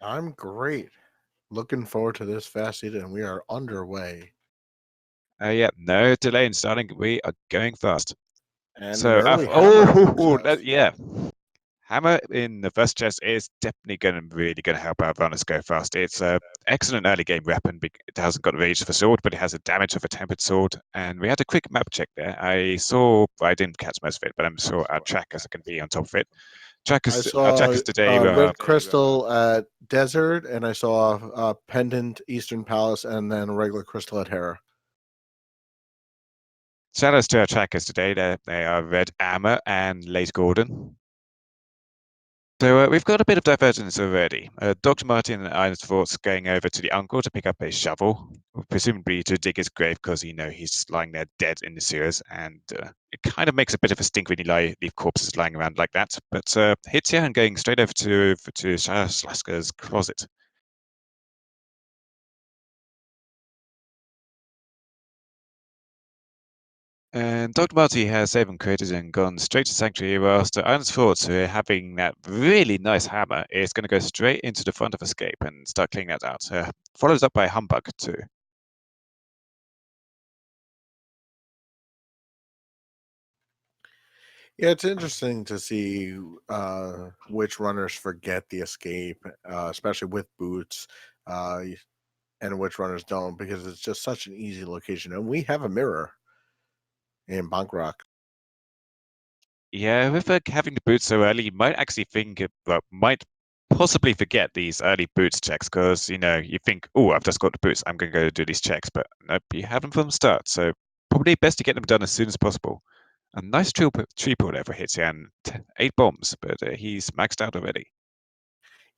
I'm great. Looking forward to this fast season, and we are underway. Yeah, no delay in starting. We are going fast. And So, an early hammer success. yeah. Hammer in the first chest is definitely really going to help our runners go fast. It's an excellent early game weapon. It hasn't got rage for sword, but it has a damage of a tempered sword. And we had a quick map check there. I didn't catch most of it, but I'm sure our trackers can be on top of it. I Our saw trackers today were Red Crystal at Desert, and I saw Pendant Eastern Palace, and then regular Crystal at Hera. shout outs to our trackers today. They are Red Armor and Late Gordon. So we've got a bit of divergence already. Dr. Martin and Iron's Fort's going over to the uncle to pick up a shovel, presumably to dig his grave because he's lying there dead in the sewers, and it kind of makes a bit of a stink when you leave corpses lying around like that. But Hitzian going straight over to Slaska's closet. And Dr. Marty has saved and created and gone straight to Sanctuary, whilst Iron's Forts, who are having that really nice hammer, is going to go straight into the front of Escape and start cleaning that out. Followed up by Humbug, too. Yeah, it's interesting to see which runners forget the escape, especially with boots, and which runners don't, because it's just such an easy location. And we have a mirror in Bank Rock. Yeah, with having the boots so early, you might actually might possibly forget these early boots checks because, you think, oh, I've just got the boots, I'm going to go do these checks. But nope, you have them from the start. So probably best to get them done as soon as possible. A nice tree pull there for Hitzian. 8 bombs, but he's maxed out already.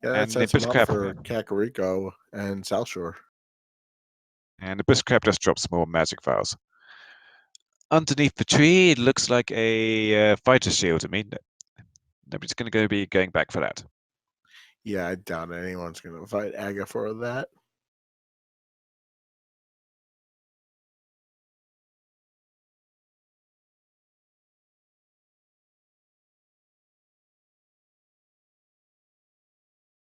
Yeah, that And the sets him bush up crab. for Kakariko and South Shore. And the bush crab just drops more magic files. Underneath the tree, it looks like a fighter shield. I mean, nobody's going to be going back for that. Yeah, I doubt anyone's going to fight Aga for that.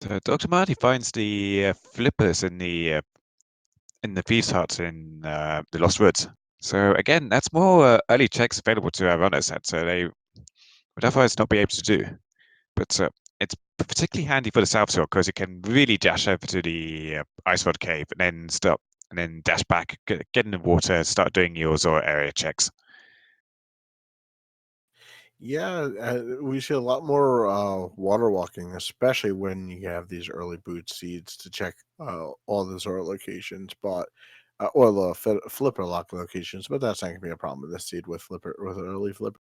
So Dr. Marty finds the flippers in the thieves' huts in the Lost Woods. So again, that's more early checks available to our runners that they would otherwise not be able to do. But it's particularly handy for the South Shore because you can really dash over to the Ice Rod Cave and then stop and then dash back, get in the water, start doing your Zora area checks. Yeah, we see a lot more water walking, especially when you have these early boot seeds to check all the Zora locations, but or the flipper lock locations. But that's not going to be a problem with this seed with early flipper.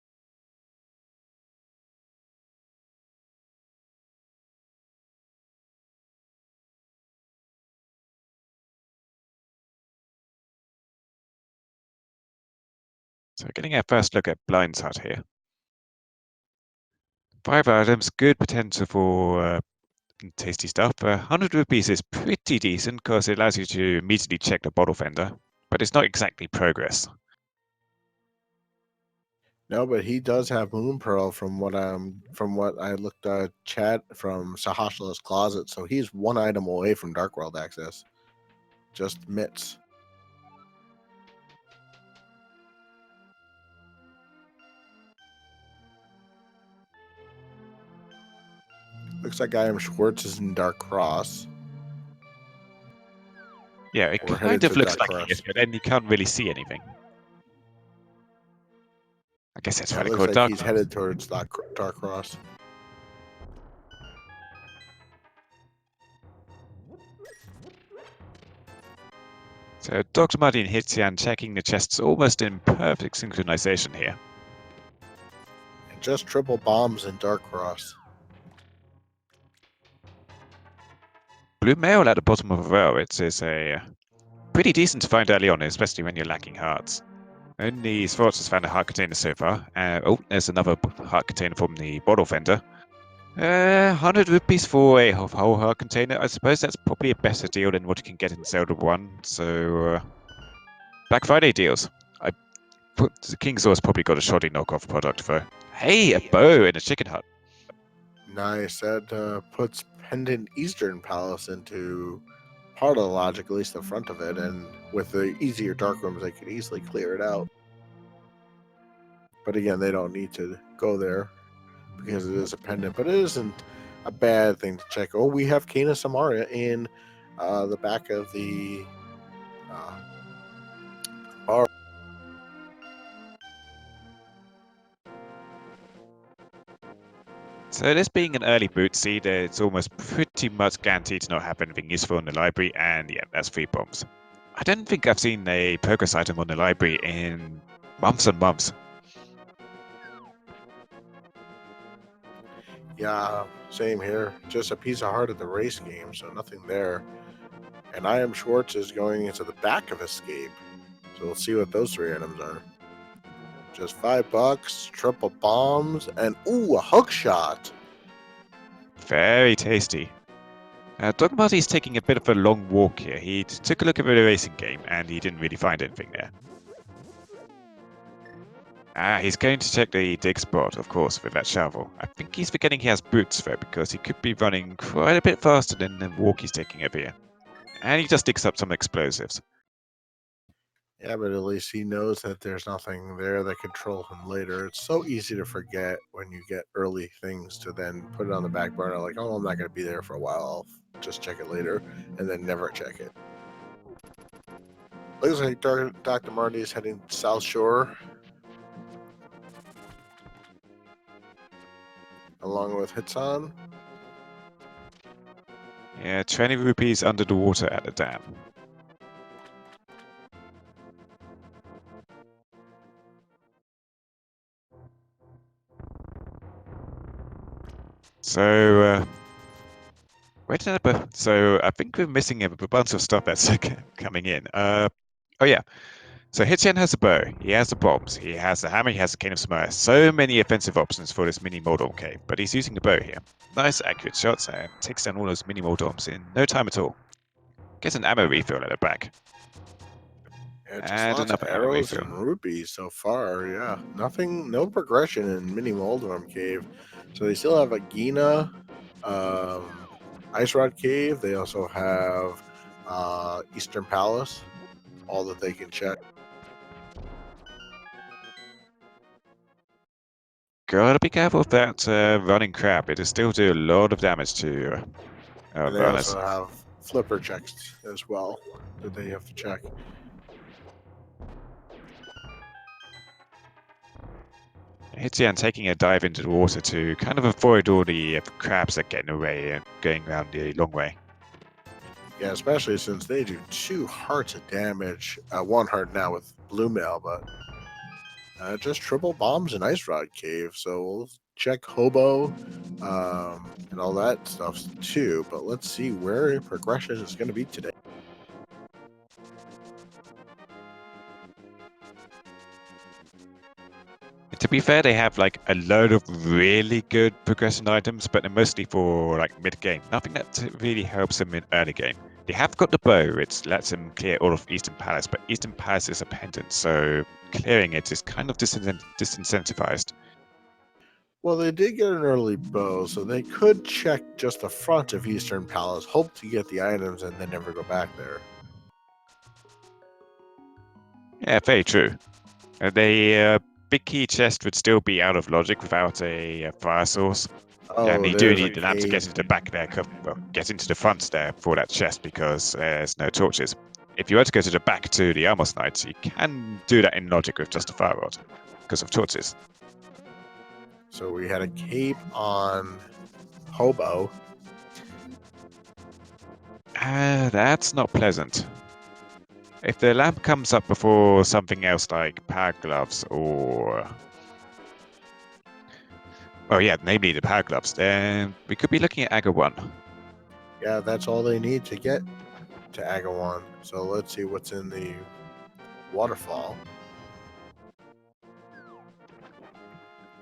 So getting our first look at Blind's Hut here. 5 items, good potential for tasty stuff. 100 rupees is pretty decent because it allows you to immediately check the bottle fender, but it's not exactly progress. No, but he does have Moon Pearl from what I looked at chat from Sahashla's closet, so he's one item away from Dark World access. Just mitts. Looks like I am Schwartz is in Dark Cross. Yeah, it kind of looks like he is, but then you can't really see anything. I guess that's why they call it Dark. He's headed towards Dark Cross. So Dr. Martin and Hitzian checking the chests almost in perfect synchronization here. And just triple bombs in Dark Cross. Blue mail at the bottom of a row. It's a pretty decent to find early on, especially when you're lacking hearts. Only Sforts has found a heart container so far. There's another heart container from the bottle fender. 100 rupees for a whole heart container. I suppose that's probably a better deal than what you can get in Zelda 1. So, Black Friday deals. The King's Law's probably got a shoddy knockoff product though. Hey, a bow in a chicken hut. Nice. That puts Pendant Eastern Palace into part of the logic, at least the front of it, and with the easier dark rooms, they could easily clear it out. But again, they don't need to go there because it is a pendant, but it isn't a bad thing to check. Oh, we have Kana Samara in the back of the bar. So this being an early boot seed, it's almost pretty much guaranteed to not have anything useful in the library, and yeah, that's 3 bombs. I don't think I've seen a progress item on the library in months and months. Yeah, same here. Just a piece of heart at the race game, so nothing there. And I am Schwartz is going into the back of Escape. So we'll see what those 3 items are. Just $5, triple bombs, and ooh, a hook shot. Very tasty. Dr. Marty's taking a bit of a long walk here. He took a look at the racing game and he didn't really find anything there. He's going to check the dig spot, of course, with that shovel. I think he's forgetting he has boots though, because he could be running quite a bit faster than the walk he's taking over here. And he just digs up some explosives. Yeah, but at least he knows that there's nothing there that can troll him later. It's so easy to forget when you get early things to then put it on the back burner, like, oh, I'm not going to be there for a while. I'll just check it later, and then never check it. Looks like Dr. Marty is heading South Shore, along with Hitson. Yeah, 20 rupees under the water at the dam. So, where did I put? So I think we're missing a bunch of stuff that's coming in. Oh yeah. So Hitchen has a bow, he has the bombs, he has the hammer, he has the cane of Samara. So many offensive options for this mini Moldorm cave, but he's using the bow here. Nice accurate shots and takes down all those mini Moldorms in no time at all. Gets an ammo refill at the back. Yeah, just And lots of another ammo arrows refill. and rupees so far. Yeah, nothing, no progression in Mini Moldorm Cave. So they still have a Gina, Ice Rod Cave. They also have Eastern Palace. All that they can check. Gotta be careful of that running crab. It will still do a lot of damage to And they runners. also have flipper checks as well that they have to check. Hitzian taking a dive into the water to kind of avoid all the crabs that get in the way and going around the long way. Yeah, especially since they do 2 hearts of damage. 1 heart now with Blue Mail, but just triple bombs and Ice Rod Cave. So we'll check Hobo and all that stuff too. But let's see where progression is going to be today. To be fair, they have like a load of really good progression items, but they're mostly for like mid-game. Nothing that really helps them in early game. They have got the bow, which lets them clear all of Eastern Palace, but Eastern Palace is a pendant, so clearing it is kind of disincentivized. Well, they did get an early bow, so they could check just the front of Eastern Palace, hope to get the items, and then never go back there. Yeah, very true. The big key chest would still be out of logic without a fire source. And Oh, you do there's a need the lamp to get into the back there, well, get into the front there for that chest because there's no torches. If you were to go to the back to the Amos Knights, you can do that in logic with just a fire rod because of torches. So we had a cape on Hobo. That's not pleasant. If the lamp comes up before something else like power gloves or... Oh yeah, namely the power gloves, then we could be looking at Aga 1. Yeah, that's all they need to get to Agawan. So let's see what's in the waterfall.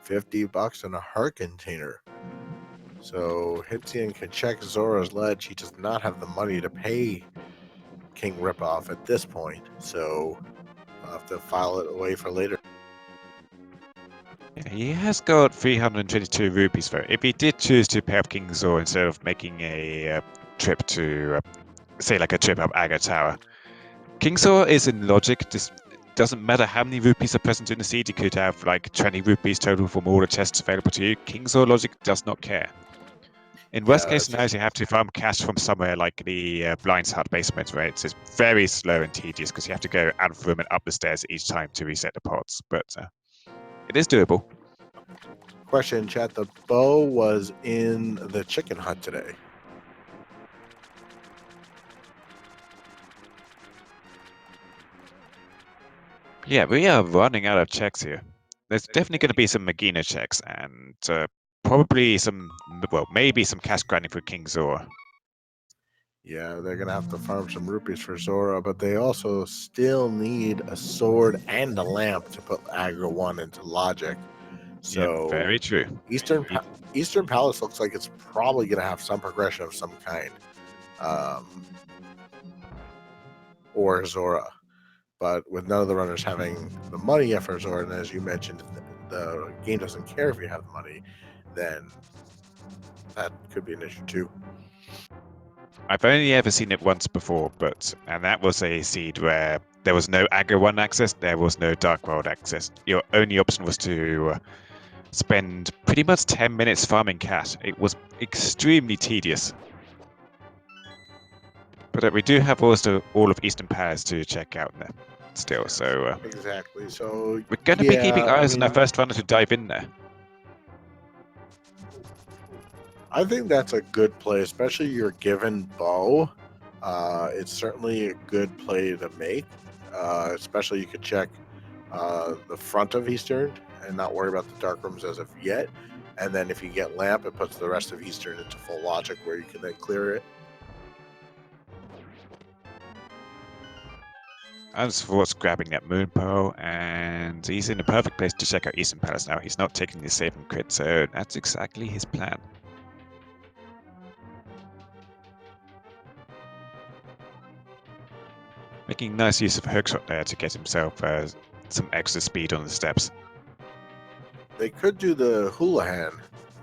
$50 in a heart container. So Hitzian can check Zora's ledge. He does not have the money to pay King Ripoff at this point, so I'll have to file it away for later. Yeah, he has got 322 rupees though. If he did choose to pay up King Zor instead of making a trip to, say, like a trip up Aga Tower, King Zor is in logic. Just doesn't matter how many rupees are present in the seed. You could have like 20 rupees total from all the chests available to you. King Zor logic does not care. In worst Yeah, case that's scenarios, you have to farm cash from somewhere like the Blind's Hut basement, where it's very slow and tedious because you have to go out of the room and up the stairs each time to reset the pots. But it is doable. question, chat. The bow was in the chicken hut today. Yeah, we are running out of checks here. There's definitely going to be some Magina checks and probably some, well, maybe some cash grinding for King Zor. Yeah, they're gonna have to farm some rupees for Zora, but they also still need a sword and a lamp to put Agra 1 into logic. Yeah, So very true. Eastern Palace looks like it's probably gonna have some progression of some kind, or Zora. But with none of the runners having the money yet for Zora, and as you mentioned, the game doesn't care if you have the money, then that could be an issue too. I've only ever seen it once before, and that was a seed where there was no Agra 1 access, there was no Dark World access. Your only option was to spend pretty much 10 minutes farming cash. It was extremely tedious. But we do have also all of Eastern Palace to check out there still, so Exactly. So we're going to be keeping yeah, eyes on our first runner to dive in there. I think that's a good play, especially your given bow. It's certainly a good play to make. Especially you could check the front of Eastern and not worry about the dark rooms as of yet. And then if you get lamp, it puts the rest of Eastern into full logic where you can then clear it. As for what's grabbing that moon pearl, and he's in the perfect place to check out Eastern Palace now. He's not taking the save and crit, so that's exactly his plan. Making nice use of hookshot there to get himself some extra speed on the steps. They could do the hula hand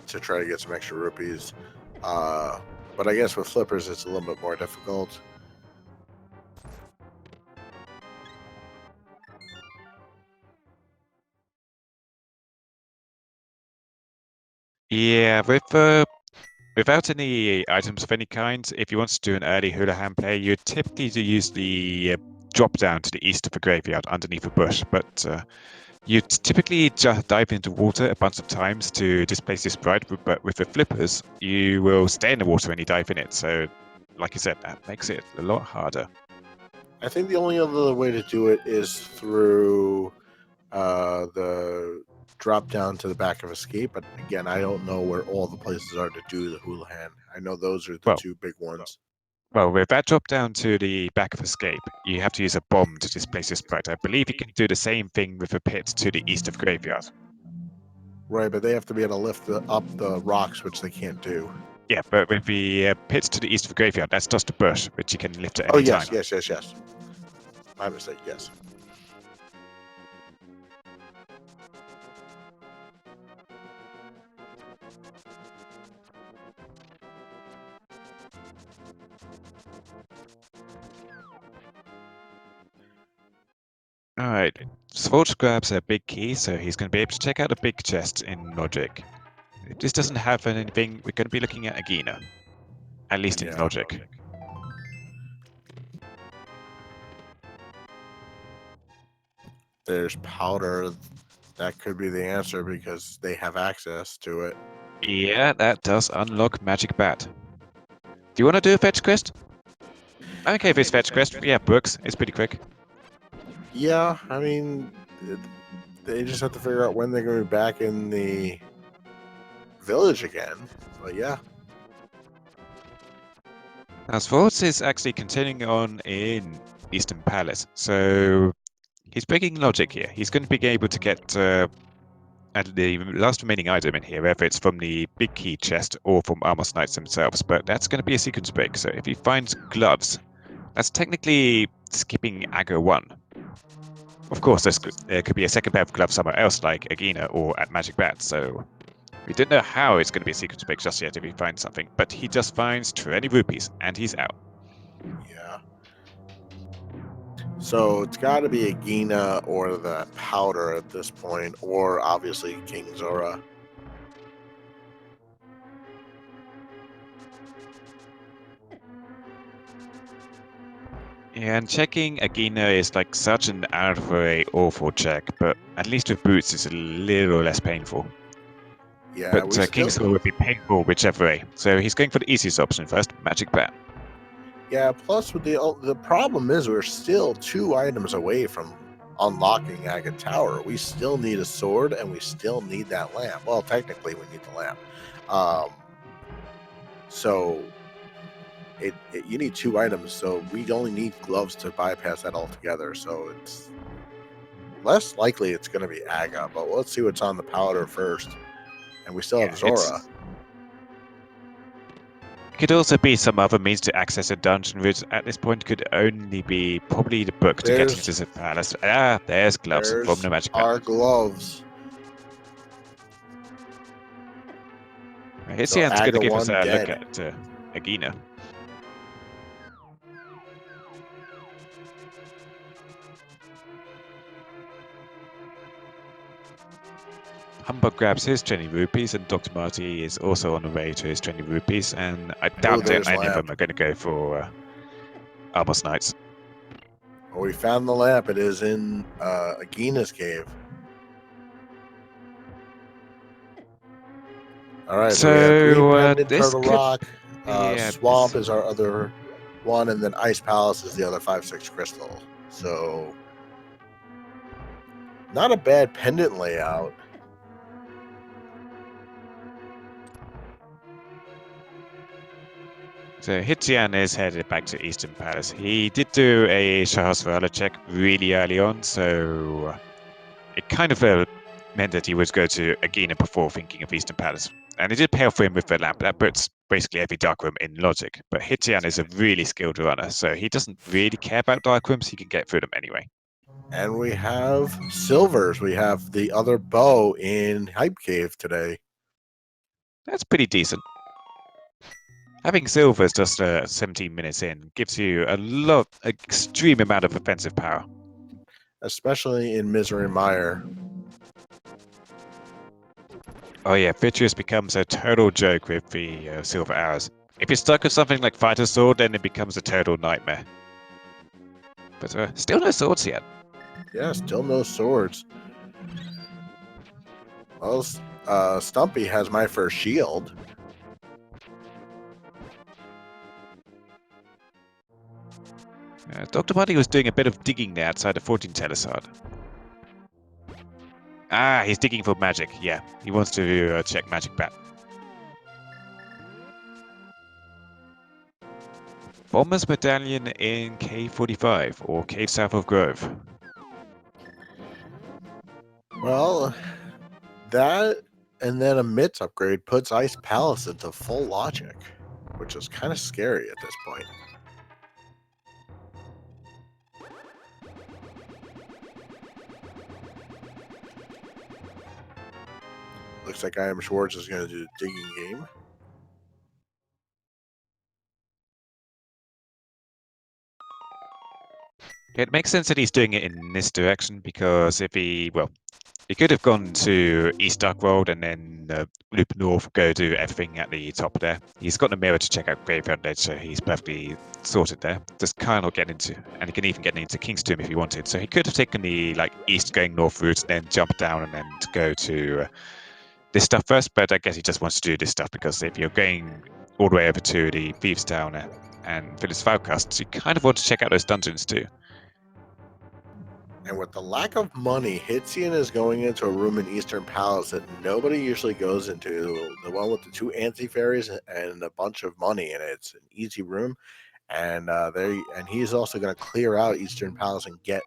to try to get some extra rupees, but I guess with flippers it's a little bit more difficult. Yeah, without any items of any kind, if you want to do an early hula hand play, you'd typically use the drop down to the east of the graveyard underneath a bush, but you typically just dive into water a bunch of times to displace your sprite, but with the flippers, you will stay in the water when you dive in it. So, like I said, that makes it a lot harder. I think the only other way to do it is through the drop down to the back of escape. But again, I don't know where all the places are to do the hula hand. I know those are the Well, two big ones. well, with that drop down to the back of escape, you have to use a bomb to displace your sprite. I believe you can do the same thing with a pit to the east of graveyard. Right, but they have to be able to lift up the rocks, which they can't do. Yeah, but with the pits to the east of the graveyard, that's just a bush, which you can lift at Oh any yes, time. yes. My mistake. Yes. All right, Svolch grabs a big key, so he's going to be able to check out a big chest in logic. If this doesn't have anything, we're going to be looking at Agina, at least in Yeah. logic. There's powder. That could be the answer because they have access to it. Yeah, that does unlock Magic Bat. Do you want to do a fetch quest? Okay, if it's fetch quest, yeah, books. It's pretty quick. Yeah, I mean, they just have to figure out when they're going to be back in the village again. But yeah, Now, Svolch is actually continuing on in Eastern Palace, so he's breaking logic here. He's going to be able to get the last remaining item in here, whether it's from the big key chest or from Amos Knights themselves, but that's going to be a sequence break. So if he finds gloves, that's technically skipping Aggro 1. Of course, there could be a second pair of gloves somewhere else, like Agina or at Magic Bat, so we don't know how it's going to be a secret to pick just yet if he finds something, but he just finds 20 rupees, and he's out. Yeah. So it's got to be a Gina or the powder at this point, or obviously King Zora. And checking Agina is like such an out of the way awful check, but at least with boots it's a little less painful. Yeah, But we still. King's would be painful whichever way, so he's going for the easiest option first, Magic Bat. Yeah. Plus, with the problem is we're still 2 items away from unlocking Agate Tower. We still need a sword, and we still need that lamp. Well, technically, we need the lamp. So you need 2 items. So we only need gloves to bypass that altogether. So it's less likely it's going to be Aga. But let's see what's on the powder first. And we still have Zora. It could also be some other means to access a dungeon route. At this point, could only be probably the book to get into the palace. Ah, there's gloves from the Magic Bat. Our gloves. His So hand's going to Aga give us 1 a look dead. at Agina. Humbug grabs his 20 rupees, and Dr. Marty is also on the way to his 20 rupees, and I doubt any of them are going to go for Amos Knights. Well, we found the lamp. It is in Agina's cave. All right, so we have Green Pendant, Turtle Rock, Swamp is our other one, and then Ice Palace is the other 5/6 crystal. So not a bad pendant layout. So Hitian is headed back to Eastern Palace. He did do a Sahasrara check really early on, so it kind of meant that he would go to Agina before thinking of Eastern Palace. And it did pay off for him with the lamp. That puts basically every dark room in logic. But Hitian is a really skilled runner, so he doesn't really care about dark rooms. He can get through them anyway. And we have silvers. We have the other bow in Hype Cave today. That's pretty decent. Having silvers just 17 minutes in gives you extreme amount of offensive power. Especially in Misery Mire. Oh yeah, Vitreous becomes a total joke with the silver arrows. If you're stuck with something like Fighter Sword, then it becomes a total nightmare. But still no swords yet. Yeah, still no swords. Well, Stumpy has my first shield. Dr. Muddy was doing a bit of digging there outside the fortune teller's hut. Ah, he's digging for magic. Yeah, he wants to check Magic Bat. Bomber's Medallion in Cave 45, or Cave South of Grove. Well, that and then a Mitts upgrade puts Ice Palace into full logic, which is kind of scary at this point. Looks like I Am Schwartz is going to do the digging game. It makes sense that he's doing it in this direction because he could have gone to East Duck World and then loop north, go do everything at the top there. He's got the mirror to check out Graveyard Edge, so he's perfectly sorted there. Just kind of get into, and he can even get into King's Tomb if he wanted. So he could have taken the east going north route, and then jump down and then go to this stuff first. But I guess he just wants to do this stuff because if you're going all the way over to the Thieves Town and Village Falcasts, you kind of want to check out those dungeons too. And with the lack of money, Hitzian is going into a room in Eastern Palace that nobody usually goes into. The one with the 2 anti-fairies and a bunch of money in it. It's an easy room. And he's also going to clear out Eastern Palace and get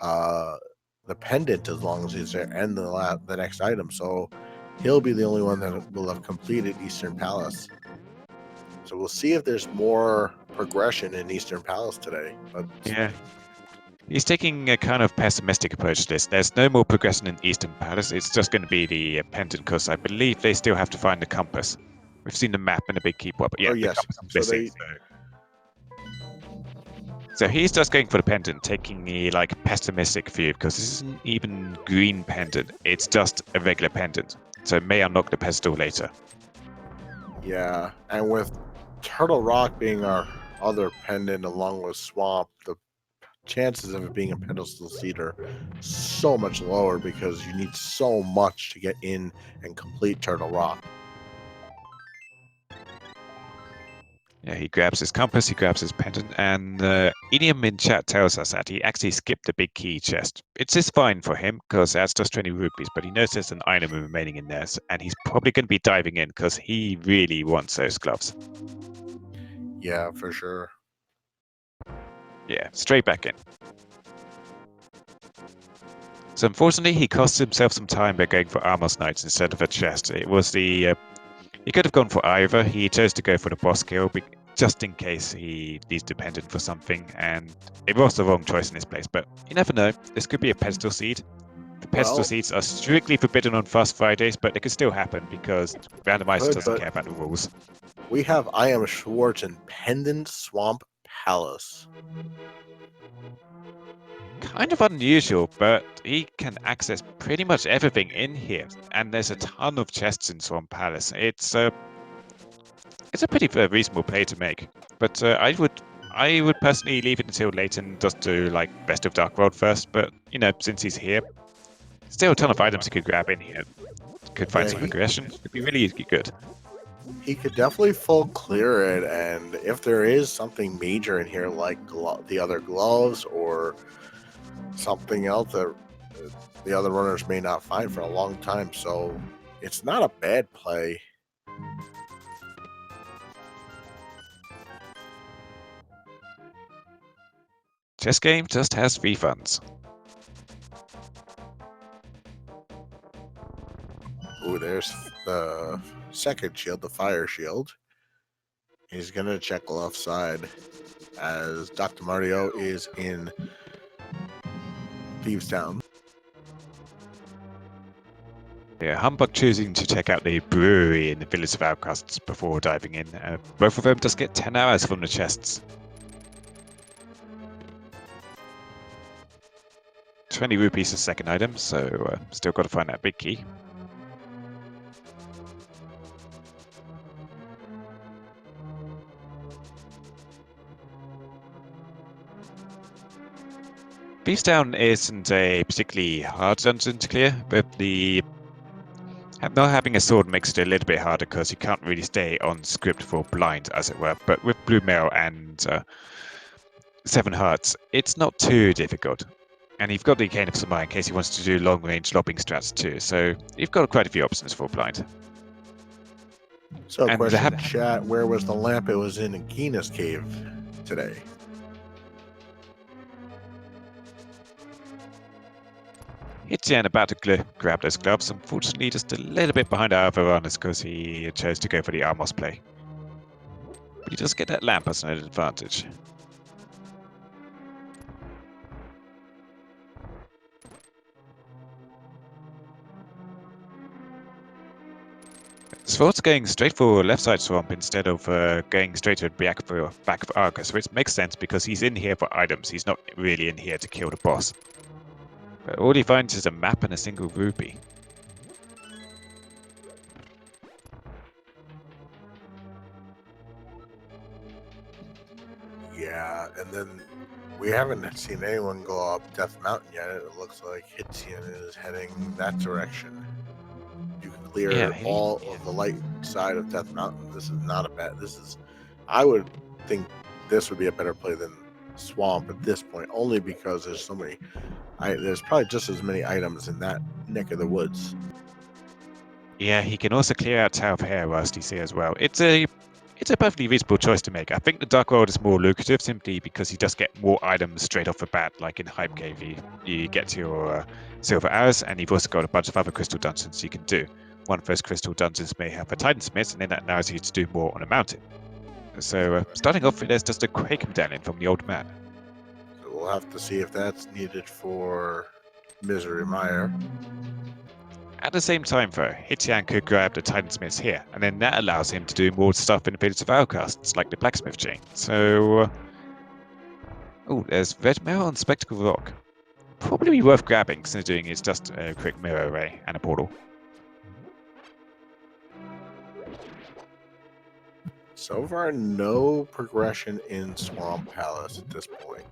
the pendant as long as he's there and the next item. So he'll be the only one that will have completed Eastern Palace. So we'll see if there's more progression in Eastern Palace today. But yeah. He's taking a kind of pessimistic approach to this. There's no more progression in Eastern Palace. It's just going to be the pendant, because I believe they still have to find the compass. We've seen the map and the big keep up, but yeah, Oh the yes, compass is so missing. they So he's just going for the pendant, taking the pessimistic view, because this isn't even green pendant. It's just a regular pendant. So it may unlock the pedestal later. yeah, and with Turtle Rock being our other pendant along with Swamp, the chances of it being a pedestal seed are so much lower because you need so much to get in and complete Turtle Rock. Yeah, he grabs his compass, he grabs his pendant, and Idiom in chat tells us that he actually skipped the big key chest. It's just fine for him, because that's just 20 rupees, but he knows there's an item remaining in there, and he's probably going to be diving in, because he really wants those gloves. Yeah, for sure. Yeah, straight back in. So unfortunately, he cost himself some time by going for Amos Knights instead of a chest. It was the... he could have gone for either. He chose to go for the boss kill, just in case he's dependent for something, and it was the wrong choice in this place, but you never know. This could be a pedestal seed. The pedestal seeds are strictly forbidden on Fast Fridays, but it could still happen because Randomizer doesn't care about the rules. We have I Am Schwartz and Pendant Swamp Palace. Kind of unusual, but he can access pretty much everything in here, and there's a ton of chests in Swamp Palace. It's a pretty reasonable play to make, but I would personally leave it until late and just do Best of Dark World first. But since he's here, still a ton of items he could grab in here. Could find some aggression. It'd be really good. He could definitely full clear it, and if there is something major in here, like the other gloves or something else that the other runners may not find for a long time, so it's not a bad play. Chess game just has refunds. Ooh, there's the second shield, the fire shield. He's gonna check left side as Dr. Mario is in Thieves Town. Yeah, Humbug choosing to check out the brewery in the Village of Outcasts before diving in. Both of them just get 10 hours from the chests. 20 rupees a second item, so still got to find that big key. Beasttown isn't a particularly hard dungeon to clear, but not having a sword makes it a little bit harder because you can't really stay on script for blind, as it were. But with Blue Mail and 7 Hearts, it's not too difficult. And you've got the Cane of Samai in case he wants to do long-range lobbing strats too, so you've got quite a few options for blind. So, question in chat, where was the lamp? It was in Gina's cave today. Hitchin about to grab those gloves, unfortunately just a little bit behind our other runners because he chose to go for the Armos play. But he does get that lamp as an advantage. Swart's going straight for left side swamp instead of going straight to the back of Argus, which makes sense because he's in here for items. He's not really in here to kill the boss. But all he finds is a map and a single rupee. Yeah, and then we haven't seen anyone go up Death Mountain yet. It looks like Hitchin is heading that direction. You can clear all of the light side of Death Mountain. This is not a bad. I would think this would be a better play than Swamp at this point, only because there's so many. There's probably just as many items in that neck of the woods. Yeah, he can also clear out Tower of Hair whilst he's here as well. It's a perfectly reasonable choice to make. I think the Dark World is more lucrative simply because you just get more items straight off the bat, like in Hype Cave. You get your Silver Hours, and you've also got a bunch of other crystal dungeons you can do. One of those crystal dungeons may have a Titansmith, and then that allows you to do more on a mountain. So starting off, there's just a quick medallion from the old man. So we'll have to see if that's needed for Misery Mire. At the same time, though, Hitian could grab the Titansmiths here, and then that allows him to do more stuff in the Village of Outcasts, like the Blacksmith Chain. So, oh, there's Red Mirror on Spectacle Rock. Probably worth grabbing, considering it's just a quick mirror array and a portal. So far, no progression in Swamp Palace at this point.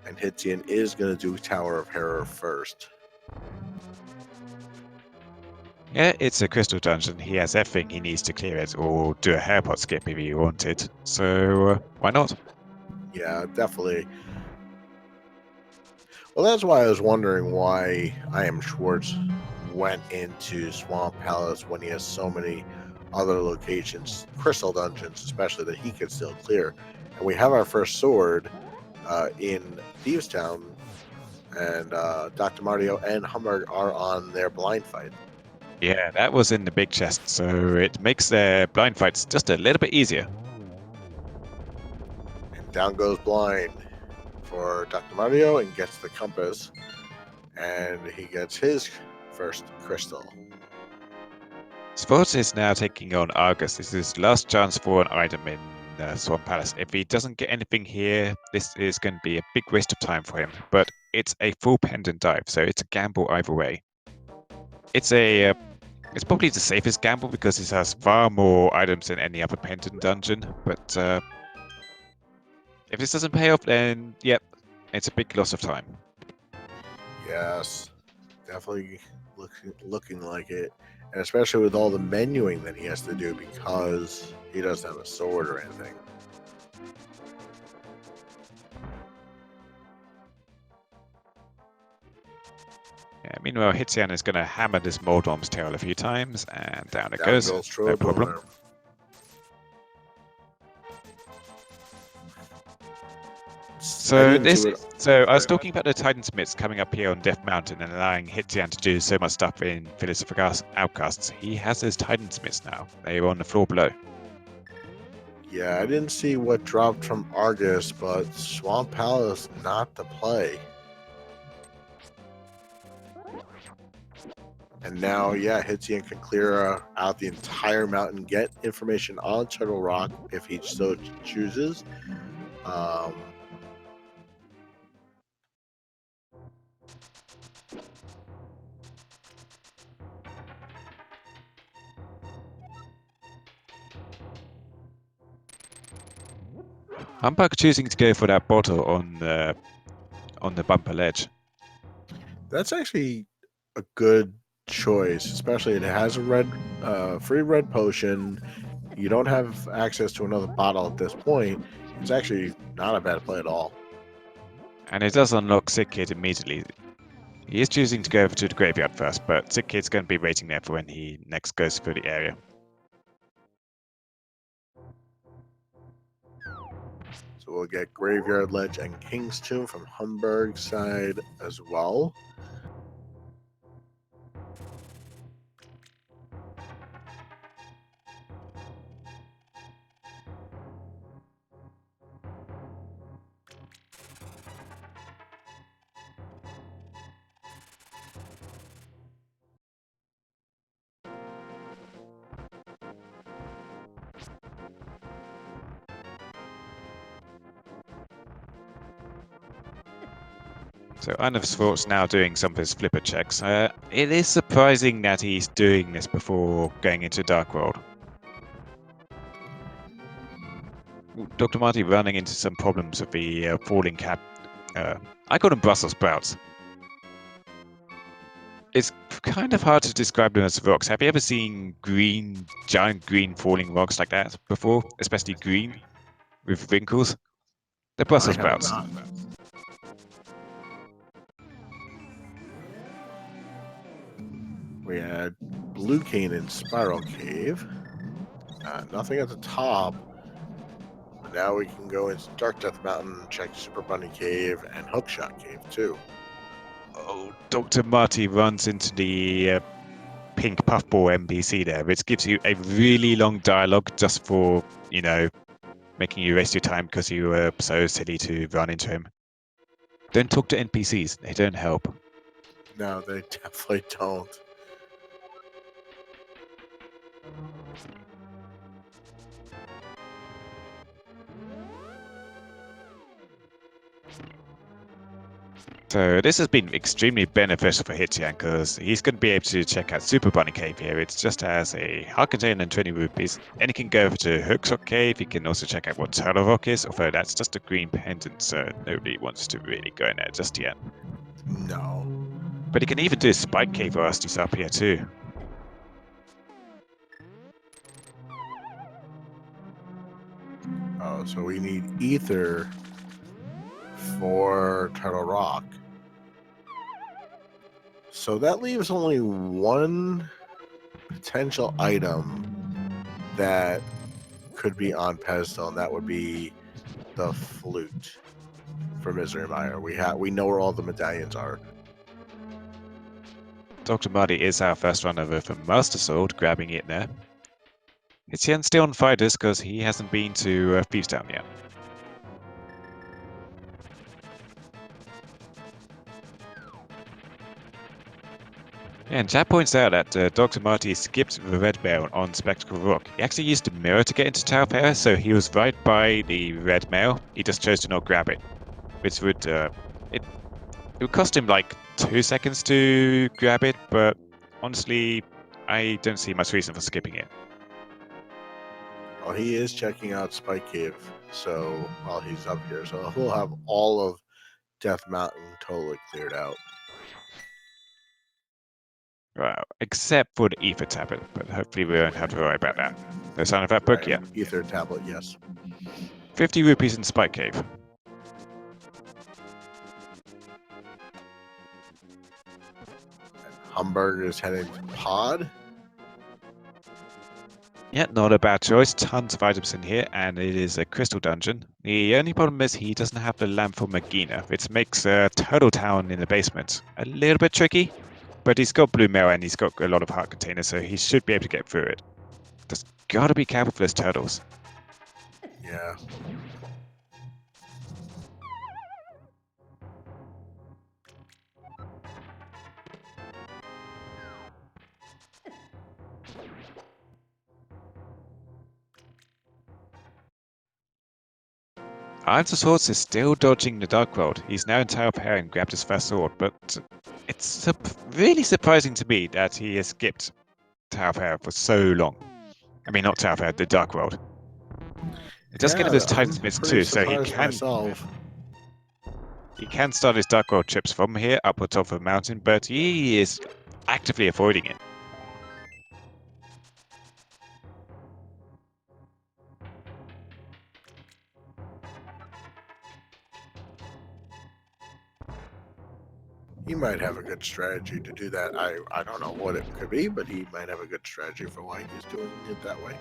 And Hitian is going to do Tower of Terror first. Yeah, it's a crystal dungeon. He has everything he needs to clear it, or do a hairpot skip if he wanted. So, why not? Yeah, definitely. Well, that's why I was wondering why I Am Schwartz went into Swamp Palace when he has so many other locations, crystal dungeons especially, that he could still clear. And we have our first sword in Thieves Town, and Dr. Mario and Humberg are on their blind fight. Yeah, that was in the big chest, so it makes their blind fights just a little bit easier. And down goes blind for Dr. Mario and gets the compass, and he gets his first crystal. Sport is now taking on Argus. This is his last chance for an item in Swamp Palace. If he doesn't get anything here, this is going to be a big waste of time for him. But it's a full pendant dive, so it's a gamble either way. It's probably the safest gamble because it has far more items than any other pendant dungeon. But if this doesn't pay off, then yep, it's a big loss of time. Yes, definitely looking like it. And especially with all the menuing that he has to do because he doesn't have a sword or anything. Yeah, meanwhile, Hitian is going to hammer this Moldorm's tail a few times, and down it goes. No Troodler. problem. So I was talking about the Titansmiths coming up here on Death Mountain and allowing Hitian to do so much stuff in Village of Outcasts. He has his Titansmiths now. They are on the floor below. Yeah, I didn't see what dropped from Argus, but Swamp Palace not the play. And now, yeah, Hitian can clear out the entire mountain, get information on Turtle Rock if he so chooses. Humbug choosing to go for that bottle on the bumper ledge. That's actually a good choice, especially it has a red, free red potion. You don't have access to another bottle at this point. It's actually not a bad play at all. And it does unlock Sick Kid immediately. He is choosing to go over to the graveyard first, but Sick Kid's going to be waiting there for when he next goes through the area. So we'll get Graveyard Ledge and King's Tomb from Humberg's side as well. So Unofsport's now doing some of his flipper checks. It is surprising that he's doing this before going into Dark World. Dr. Marty running into some problems with the falling cap. I call them Brussels sprouts. It's kind of hard to describe them as rocks. Have you ever seen giant green falling rocks like that before? Especially green with wrinkles? They're Brussels sprouts. We had Blue Cane and Spiral Cave. Nothing at the top. But now we can go into Dark Death Mountain, check Super Bunny Cave and Hookshot Cave too. Oh, Dr. Marty runs into the pink puffball NPC there, which gives you a really long dialogue just for, making you waste your time because you were so silly to run into him. Don't talk to NPCs, they don't help. No, they definitely don't. So this has been extremely beneficial for Hitchan because he's going to be able to check out Super Bunny Cave here. It just has a heart container and 20 rupees. And he can go over to Hookshot Cave. He can also check out what Turtle Rock is, although that's just a green pendant, so nobody wants to really go in there just yet. No. But he can even do Spike Cave Rusties up here too. Oh, so we need ether for Turtle Rock. So that leaves only one potential item that could be on pedestal, and that would be the flute for Misery Mire. We know where all the medallions are. Dr. Muddy is our first run over from Master Sword, grabbing it there. Hitchan's still on fighters because he hasn't been to Thieves Town yet. Yeah, and chat points out that Dr. Marty skipped the red mail on Spectacle Rock. He actually used a mirror to get into Tower Pair, so he was right by the red mail. He just chose to not grab it, which would it would cost him like 2 seconds to grab it, but honestly, I don't see much reason for skipping it. Well, he is checking out Spike Cave, so while he's up here, so he'll have all of Death Mountain totally cleared out. Well, except for the ether tablet, but hopefully we won't have to worry about that. No sign of that book yet. Ether tablet, yes. 50 rupees in Spike Cave. And Humburger is heading to Pod. Yeah, not a bad choice. Tons of items in here, and it is a crystal dungeon. The only problem is he doesn't have the lamp for Magina, which makes Turtle Town in the basement a little bit tricky. But he's got blue mail and he's got a lot of heart containers, so he should be able to get through it. Just gotta be careful for those turtles. Yeah. Iron Swords is still dodging the Dark World. He's now in Tower of Hair and grabbed his first sword, but it's really surprising to me that he has skipped Tower of Hair for so long. I mean, not Tower of Hair, the Dark World. It does get him his Titan Smiths too, so he can start his Dark World trips from here upwards of the mountain, but he is actively avoiding it. He might have a good strategy to do that. I don't know what it could be, but he might have a good strategy for why he's doing it that way.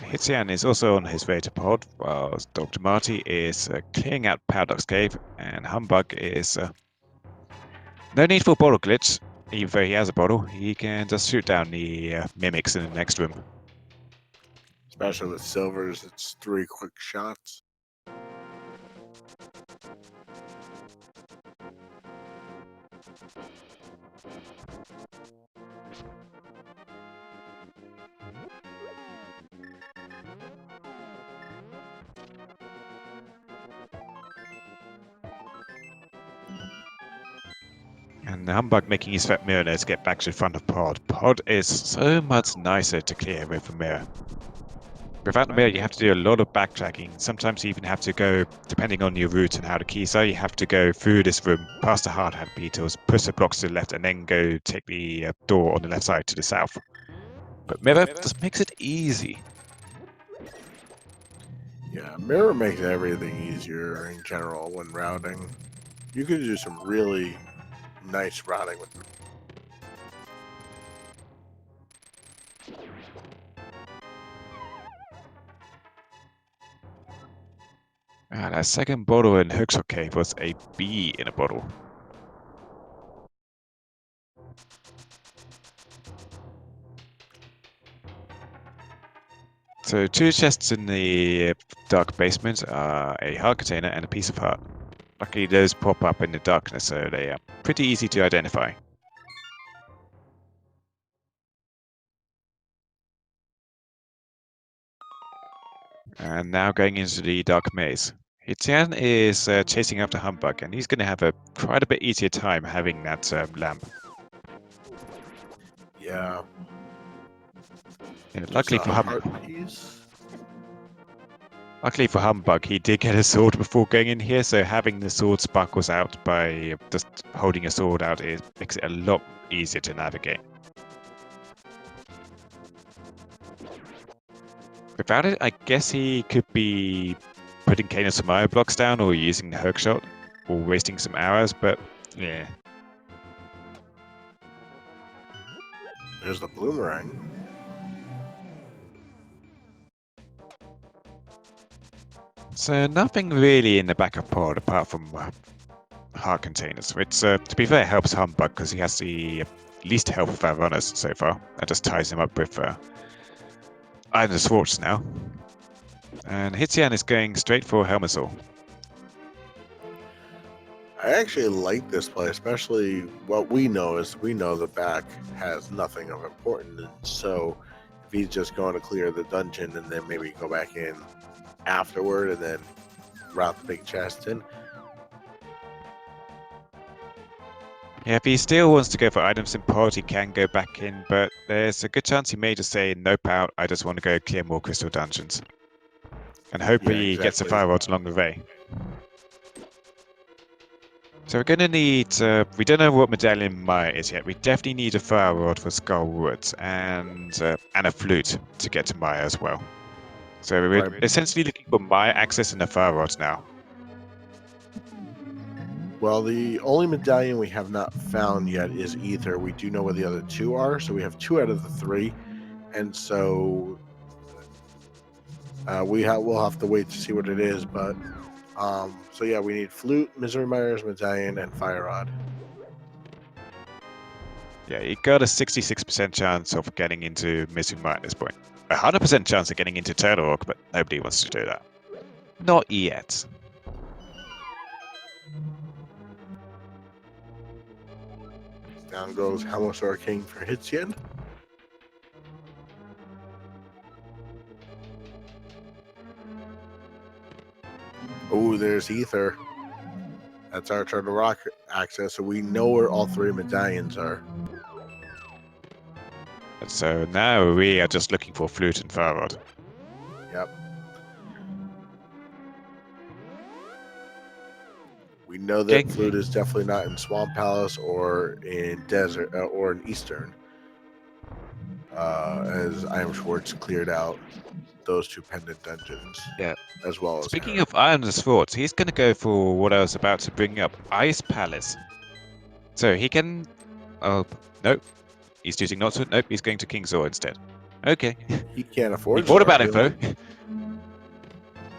Hitchan is also on his way to Pod, while Dr. Marty is clearing out Paradox Cave, and Humbug is... no need for a bottle glitch. Even though he has a bottle, he can just shoot down the mimics in the next room. Especially with silvers, it's 3 quick shots. And the Humbug making his fat mirror to get back to the front of Pod. Pod is so much nicer to clear with a mirror. Without the mirror, you have to do a lot of backtracking. Sometimes you even have to go, depending on your route and how the keys are, you have to go through this room, past the hard hat beetles, push the blocks to the left, and then go take the door on the left side to the south. But mirror just makes it easy. Yeah, mirror makes everything easier in general when routing. You could do some really nice routing with That second bottle in Hookshot Cave was a bee in a bottle. So 2 chests in the dark basement are a heart container and a piece of heart. Luckily those pop up in the darkness, so they are pretty easy to identify. And now going into the dark maze. Etienne is chasing after Humbug, and he's going to have quite a bit easier time having that lamp. Yeah. Yeah, Just a heart piece. Luckily for Humbug, he did get a sword before going in here, so having the sword sparkles out by just holding a sword out makes it a lot easier to navigate. Without it, I guess he could be putting Kano Samaya blocks down or using the hook shot or wasting some arrows, but yeah. There's the boomerang. So nothing really in the backup pod apart from heart containers, which to be fair helps Humbug because he has the least health of our runners so far. That just ties him up with Iron Swords now. And Hitian is going straight for Helmasaur. I actually like this play, especially what we know is the back has nothing of importance. So if he's just going to clear the dungeon and then maybe go back in afterward and then route the big chest in. Yeah, if he still wants to go for items in pod, he can go back in, but there's a good chance he may just say, nope out, I just want to go clear more crystal dungeons. And hope he gets a fire rod along the way. So we're going to need, we don't know what medallion Maya is yet. We definitely need a fire rod for Skullwood and a flute to get to Maya as well. So we're essentially looking for Maya access and a fire rod now. Well, the only medallion we have not found yet is Ether. We do know where the other 2 are, so we have 2 out of the 3. And so we'll have to wait to see what it is, but so yeah, we need Flute, Misery Mire's Medallion, and Fire Rod. Yeah, you got a 66% chance of getting into Misery Mire at this point. 100% chance of getting into Turtle Rock, but nobody wants to do that. Not yet. Down goes Helmasaur King for Hitian. Oh, there's Ether. That's our Turtle Rock access, so we know where all 3 medallions are. And so now we are just looking for Flute and Fire Rod. Yep. We know that Flute is definitely not in Swamp Palace or in Desert or in Eastern. As I Am Schwartz cleared out those 2 pendant dungeons. Yeah. As well as Speaking of Iron Swords, he's going to go for what I was about to bring up, Ice Palace. So he can... Oh, nope. He's choosing not to. Nope, he's going to King Zor instead. Okay. He can't afford He thought about it, Zor. though.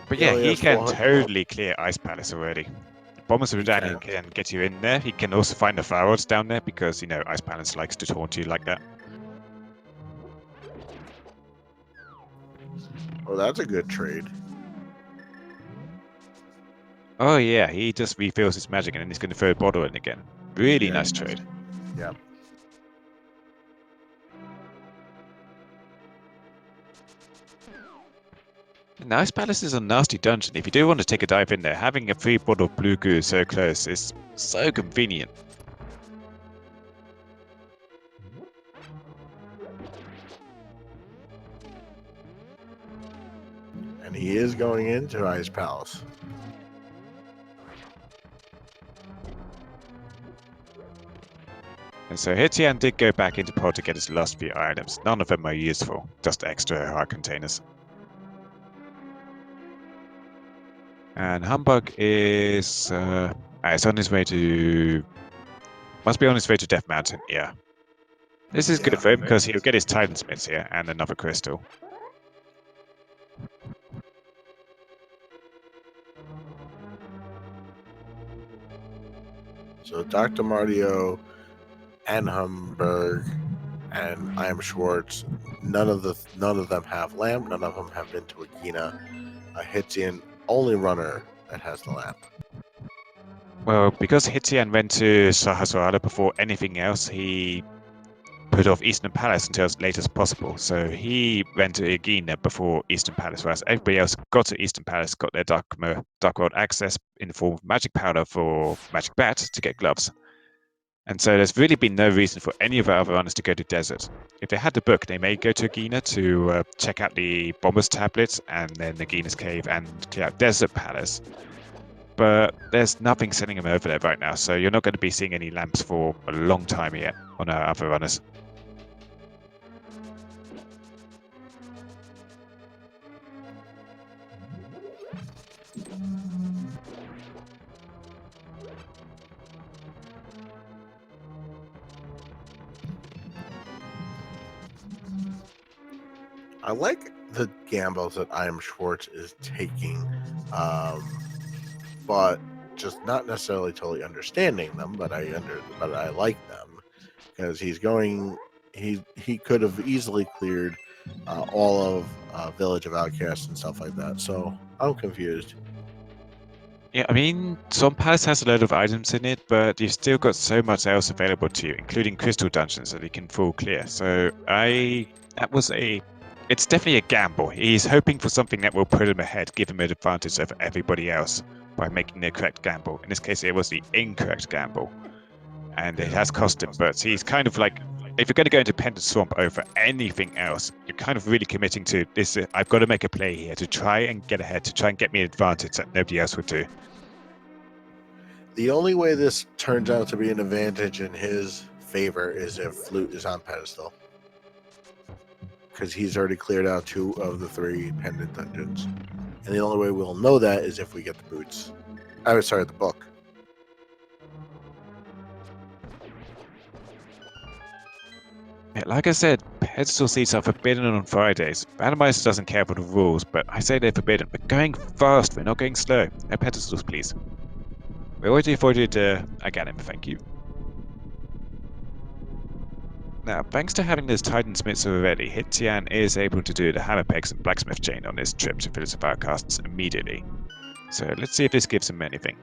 But yeah, he can totally clear Ice Palace already. Bombers Medallion can get you in there. He can also find the fire rods down there because, you know, Ice Palace likes to taunt you like that. Oh, that's a good trade. Oh yeah, he just refills his magic and then he's going to throw a bottle in again. Really nice trade. Yeah. Now, Ice Palace is a nasty dungeon. If you do want to take a dive in there, having a free bottle of blue goo so close is so convenient. And he is going into Ice Palace. And so Hitian did go back into pod to get his last few items. None of them are useful, just extra heart containers. And Humbug is on his way to... Must be on his way to Death Mountain, yeah. This is good for him because he'll get his Titan Smiths here and another crystal. So Dr. Martio and Humberg and I am Schwartz. None of them have lamp. None of them have been to Agina. Hitzian only runner that has the lamp. Well, because Hitian went to Sahasrara before anything else, he put off Eastern Palace until as late as possible. So he went to Egina before Eastern Palace, whereas everybody else got to Eastern Palace, got their Dark World access in the form of magic powder for Magic Bat to get gloves. And so there's really been no reason for any of our other runners to go to Desert. If they had the book, they may go to Agina to check out the Bomber's Tablets and then Agina's Cave and clear out Desert Palace. But there's nothing sending them over there right now, so you're not going to be seeing any lamps for a long time yet on our other runners. I like the gambles that I am Schwartz is taking, but just not necessarily totally understanding them. But I like them because he's going. He could have easily cleared all of Village of Outcasts and stuff like that. So I'm confused. Yeah, I mean, Swamp Palace has a load of items in it, but you've still got so much else available to you, including crystal dungeons that you can full clear. So it's definitely a gamble. He's hoping for something that will put him ahead, give him an advantage over everybody else by making the correct gamble. In this case, it was the incorrect gamble, and it has cost him. But he's kind of like, if you're going to go into Pendant Swamp over anything else, you're kind of really committing to this. I've got to make a play here to try and get ahead, to try and get me an advantage that nobody else would do. The only way this turns out to be an advantage in his favor is if Flute is on pedestal. Because he's already cleared out 2 of the 3 pendant dungeons. And the only way we'll know that is if we get the boots. The book. Yeah, like I said, pedestal seats are forbidden on Fridays. Randomizer doesn't care for the rules, but I say they're forbidden. We're going fast, we're not going slow. No pedestals, please. We already avoided Aganim, thank you. Now, thanks to having those Titan Smiths already, Hitian is able to do the hammer pegs and blacksmith chain on his trip to Village of Outcasts immediately. So let's see if this gives him anything.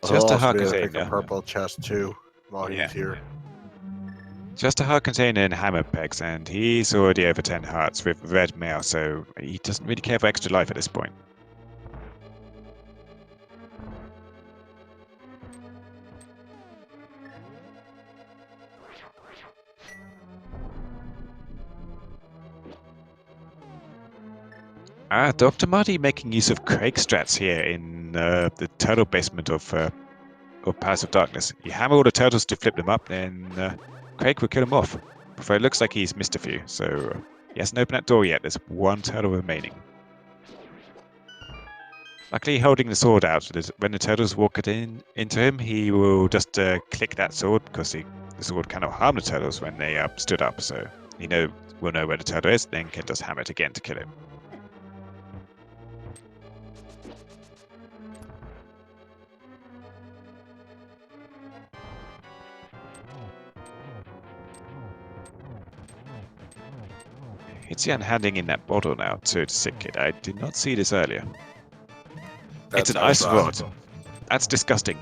Just a hard container. Pick a purple chest too while he's here. Just a hard container and hammer pegs, and he's already over 10 hearts with red mail, so he doesn't really care for extra life at this point. Dr. Marty making use of Craig strats here in the turtle basement of Palace of Darkness. You hammer all the turtles to flip them up, then Craig will kill them off. Before it looks like he's missed a few, so he hasn't opened that door yet. There's 1 turtle remaining. Luckily, holding the sword out, so when the turtles walk into him, he will just click that sword, because the sword cannot harm the turtles when they stood up, so he will know where the turtle is, then can just hammer it again to kill him. Hitian handing in that bottle now to the sick kid. I did not see this earlier. It's an ice rod. That's disgusting.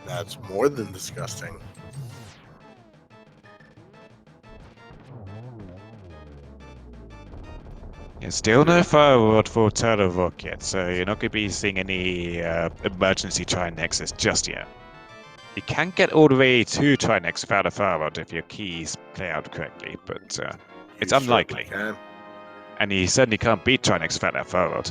That's more than disgusting. Yeah, still no fire rod for Turtle Rock yet, so you're not going to be seeing any emergency Tri-Nexus just yet. You can get all the way to Tri-Nex without a fire rod if your keys play out correctly, but it's unlikely. And you certainly can't beat Tri-Nex without that fire rod.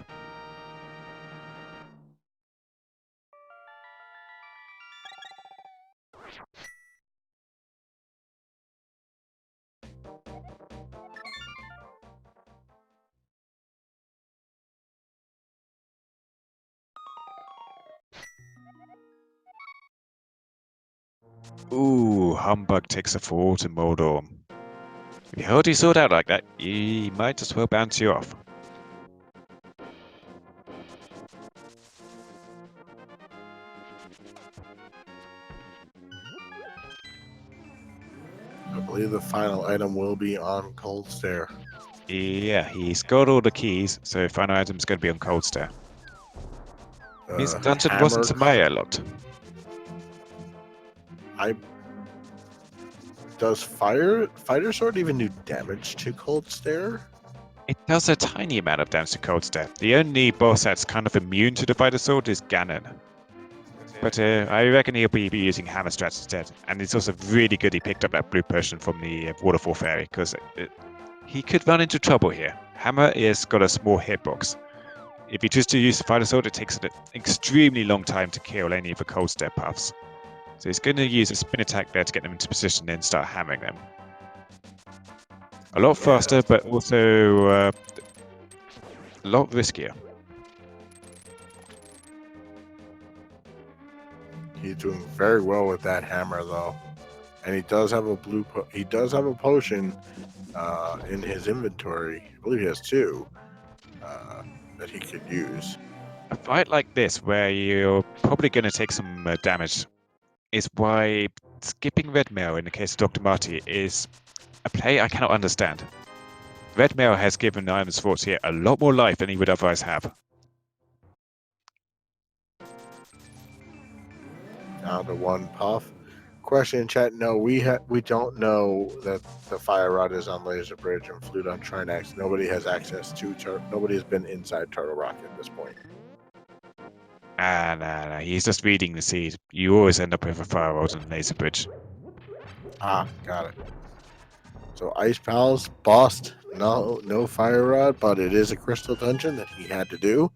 Ooh, Humbug takes a fall to Moldor. If you hold your sword out like that, you might as well bounce you off. I believe the final item will be on Cold Stare. Yeah, he's got all the keys, so final item's going to be on Cold Stare. His dungeon wasn't Hammer. to buy a lot. Does Fighter Sword even do damage to Cold Stare? It does a tiny amount of damage to Cold Stare. The only boss that's kind of immune to the Fighter Sword is Ganon. But I reckon he'll be using Hammer strats instead. And it's also really good he picked up that blue potion from the Waterfall Fairy, because he could run into trouble here. Hammer has got a small hitbox. If you choose to use the Fighter Sword, it takes an extremely long time to kill any of the Cold Stare puffs. So he's going to use a spin attack there to get them into position, then start hammering them. A lot faster, but also a lot riskier. He's doing very well with that hammer, though, and he does have a potion in his inventory. I believe he has two that he could use. A fight like this, where you're probably going to take some damage, is why skipping Red Mail in the case of Dr. Marty is a play I cannot understand. Red Mail has given Iron Sports here a lot more life than he would otherwise have. Down to one puff. Question in chat: no, we don't know that the fire rod is on Laser Bridge and Flute on Trinax. Nobody has access to nobody has been inside Turtle Rock at this point. No, he's just reading the seed. You always end up with a fire rod and Laser Bridge. Ah, got it. So Ice Palace bossed. No fire rod, but it is a crystal dungeon that he had to do.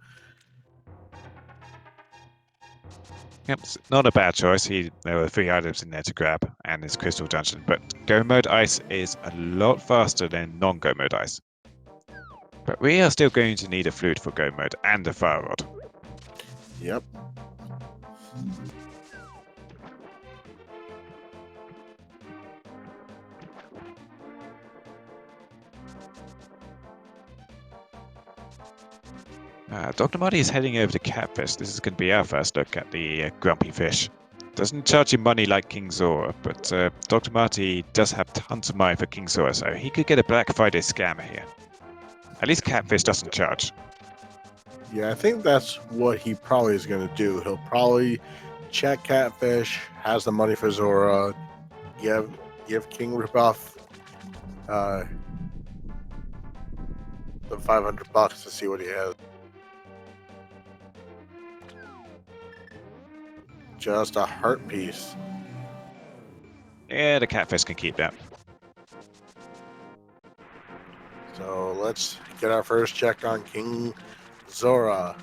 Yep, not a bad choice. There were 3 items in there to grab, and his crystal dungeon. But Go Mode Ice is a lot faster than non-Go Mode Ice. But we are still going to need a flute for Go Mode and a fire rod. Yep. Dr. Marty is heading over to Catfish. This is going to be our first look at the grumpy fish. Doesn't charge you money like King Zora, but Dr. Marty does have tons of money for King Zora, so he could get a Black Friday scammer here. At least Catfish doesn't charge. Yeah, I think that's what he probably is going to do. He'll probably check Catfish, has the money for Zora, give King Ripoff the $500 to see what he has. Just a heart piece. Yeah, the Catfish can keep that. So let's get our first check on King Zora.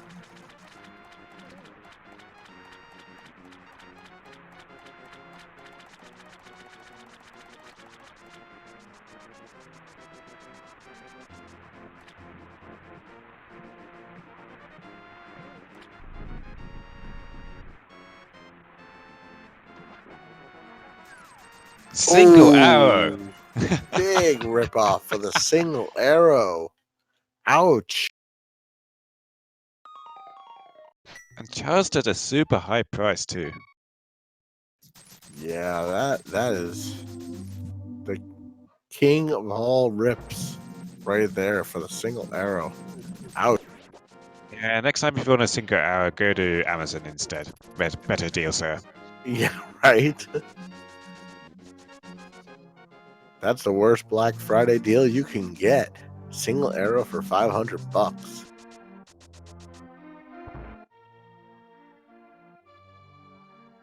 Single arrow! Big ripoff for the single arrow. Ouch. And charged at a super high price too. Yeah, that is the king of all rips right there for the single arrow. Ouch. Yeah, next time if you want a single arrow, go to Amazon instead. Better deal, sir. Yeah, right. That's the worst Black Friday deal you can get. Single arrow for $500.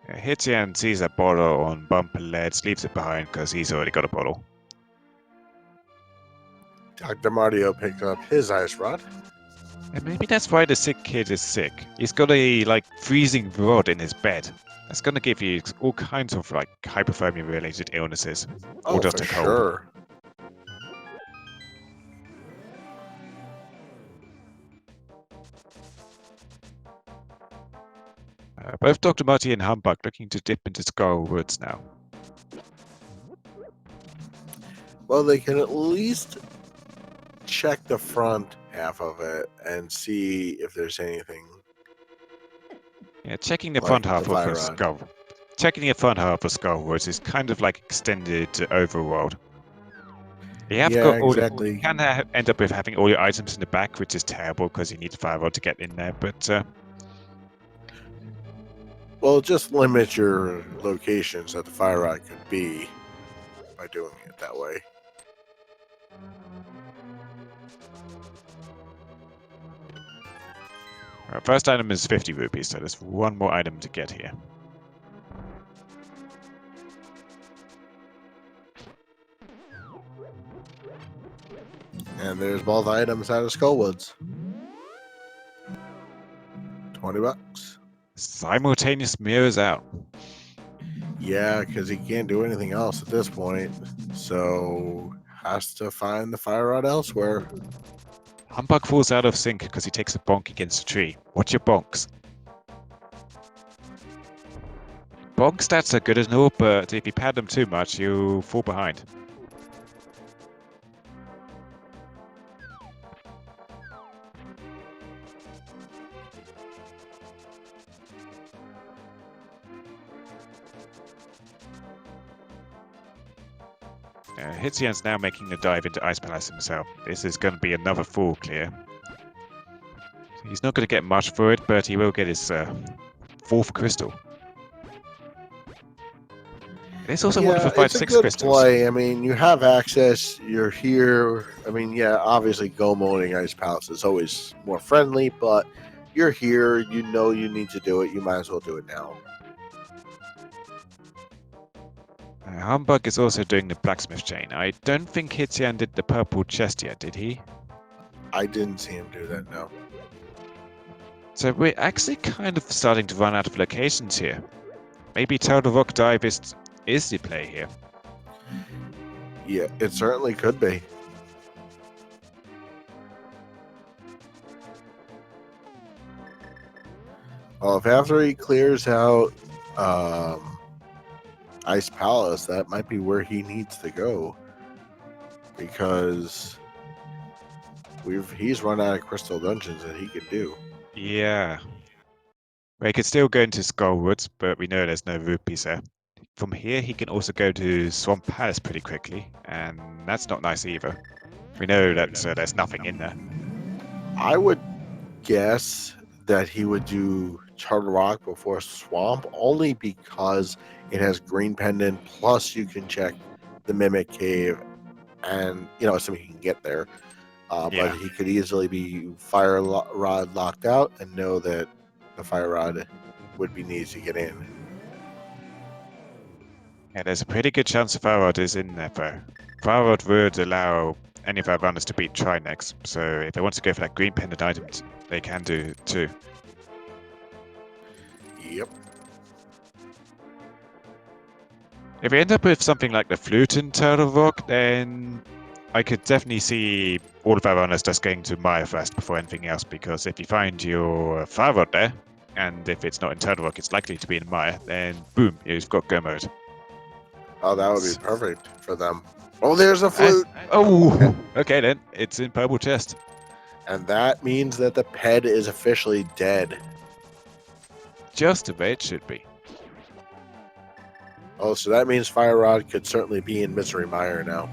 Hitian sees a bottle on bumper leads, leaves it behind because he's already got a bottle. Dr. Mario picks up his ice rod. And maybe that's why the sick kid is sick. He's got a freezing rod in his bed. That's gonna give you all kinds of hypothermia related illnesses. Oh, or just for a cold. sure. Both Dr. Marty and Humbug looking to dip into Scarl Woods now. Well, they can at least check the front half of it and see if there's anything. Yeah, checking the Like front half the of fire a rod. skull. checking a fun hub for Skullwoods is kind of like extended overworld. You have Yeah, got all you exactly. can end up with having all your items in the back, which is terrible because you need a firewall to get in there. But Well, just limit your locations that the fire rod could be by doing it that way. first item is 50 rupees, so there's one more item to get here. And there's both items out of Skullwoods. $20. Simultaneous mirrors out. Yeah, because he can't do anything else at this point. So has to find the fire rod elsewhere. Humbug falls out of sync because he takes a bonk against a tree. Watch your bonks. Bonk stats are good and all, but if you pad them too much, you fall behind. Hitzian's now making the dive into Ice Palace himself. This is going to be another full clear. He's not going to get much for it, but he will get his fourth crystal. It's also one Yeah, for it's a 5-6 good crystals. play. I mean, you have access. You're here. I mean, yeah, obviously, go molding Ice Palace is always more friendly, but you're here. You know you need to do it. You might as well do it now. Humbug is also doing the blacksmith chain. I don't think Hitzian did the purple chest yet, did he? I didn't see him do that. No. So we're actually kind of starting to run out of locations here. Maybe Total Rock Dive is the play here. Yeah, it certainly could be. Well, if after he clears out Ice Palace, that might be where he needs to go, because he's run out of crystal dungeons that he could do. Yeah. We could still go into Skullwoods, but we know there's no rupees there. From here, he can also go to Swamp Palace pretty quickly, and that's not nice either. We know that there's nothing in there. I would guess that he would do Charter Rock before Swamp, only because it has Green Pendant, plus you can check the Mimic Cave, and, assuming he can get there. Yeah. But he could easily be Fire Rod locked out and know that the Fire Rod would be needed to get in. Yeah, there's a pretty good chance the Farrod is in there, though. Farrod would allow any of our runners to beat Trinex, so if they want to go for that green pendant item, they can do too. Yep. If we end up with something like the flute in Turtle Rock, then I could definitely see all of our runners just going to Maya first before anything else, because if you find your Farrod there, and if it's not in Turtle Rock, it's likely to be in Maya, then boom, you've got go mode. Oh, that would be perfect for them. Oh, there's a flute! Oh, okay then. It's in purple chest. And that means that the ped is officially dead. Just the way it should be. Oh, so that means Fire Rod could certainly be in Misery Mire now.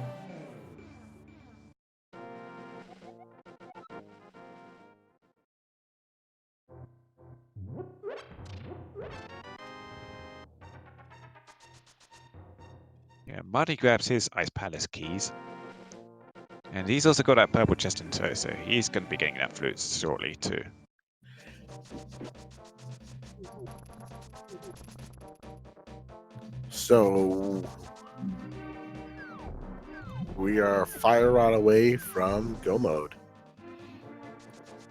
Yeah, Marty grabs his Ice Palace keys. And he's also got that purple chest in tow, so he's going to be getting that flute shortly too. So we are Fire Rod away from Go Mode.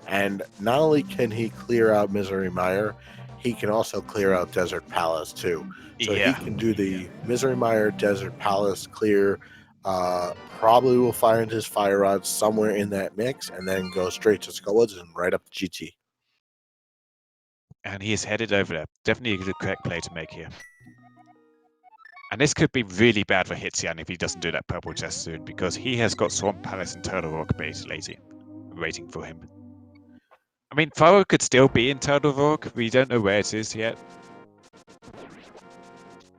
And not only can he clear out Misery Mire, he can also clear out Desert Palace too. So he can do the Misery Mire, Desert Palace clear. Probably will find his Fire Rod somewhere in that mix, and then go straight to Skullwoods and right up to GT. And he is headed over there. Definitely the correct play to make here. And this could be really bad for Hitzian if he doesn't do that purple chest soon, because he has got Swamp Palace and Turtle Rock base lazy, waiting for him. I mean, Faro could still be in Turtle Rock. We don't know where it is yet.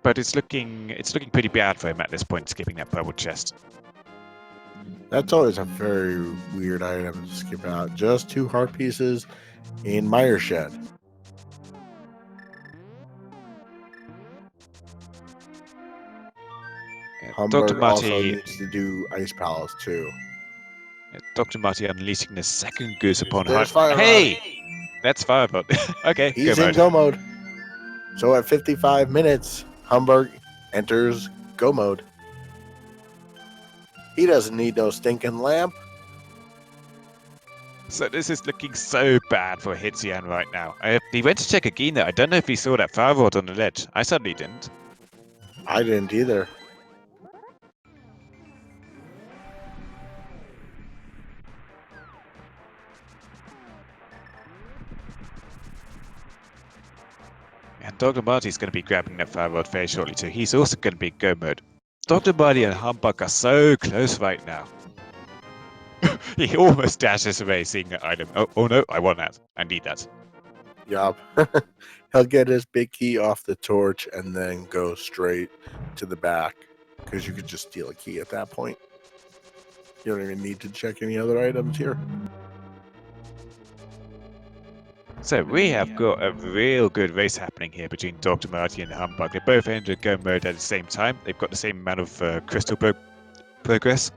but it's looking pretty bad for him at this point, skipping that purple chest. That's always a very weird item to skip out. Just 2 heart pieces in Mire Shed. Dr. Humberg also Marty, needs to do Ice Palace too. Dr. Marty unleashing the second goose upon There's Hunt. Fire Rod. Hey, that's Firebot. Okay, He's go in mode. go mode. So at 55 minutes, Humberg enters go mode. He doesn't need no stinking lamp. So this is looking so bad for Hitzian right now. He went to check again there. I don't know if he saw that Firebot on the ledge. I certainly didn't. I didn't either. And Dr. Marty's going to be grabbing that Firebot very shortly too. He's also going to be go mode. Dr. Marty and Humbug are so close right now. He almost dashes away seeing that item. Oh no, I want that. I need that. Yup. He'll get his big key off the torch and then go straight to the back because you could just steal a key at that point. You don't even need to check any other items here. So we have got a real good race happening here between Dr. Marty and Humbug. They both entered go mode at the same time. They've got the same amount of crystal progress.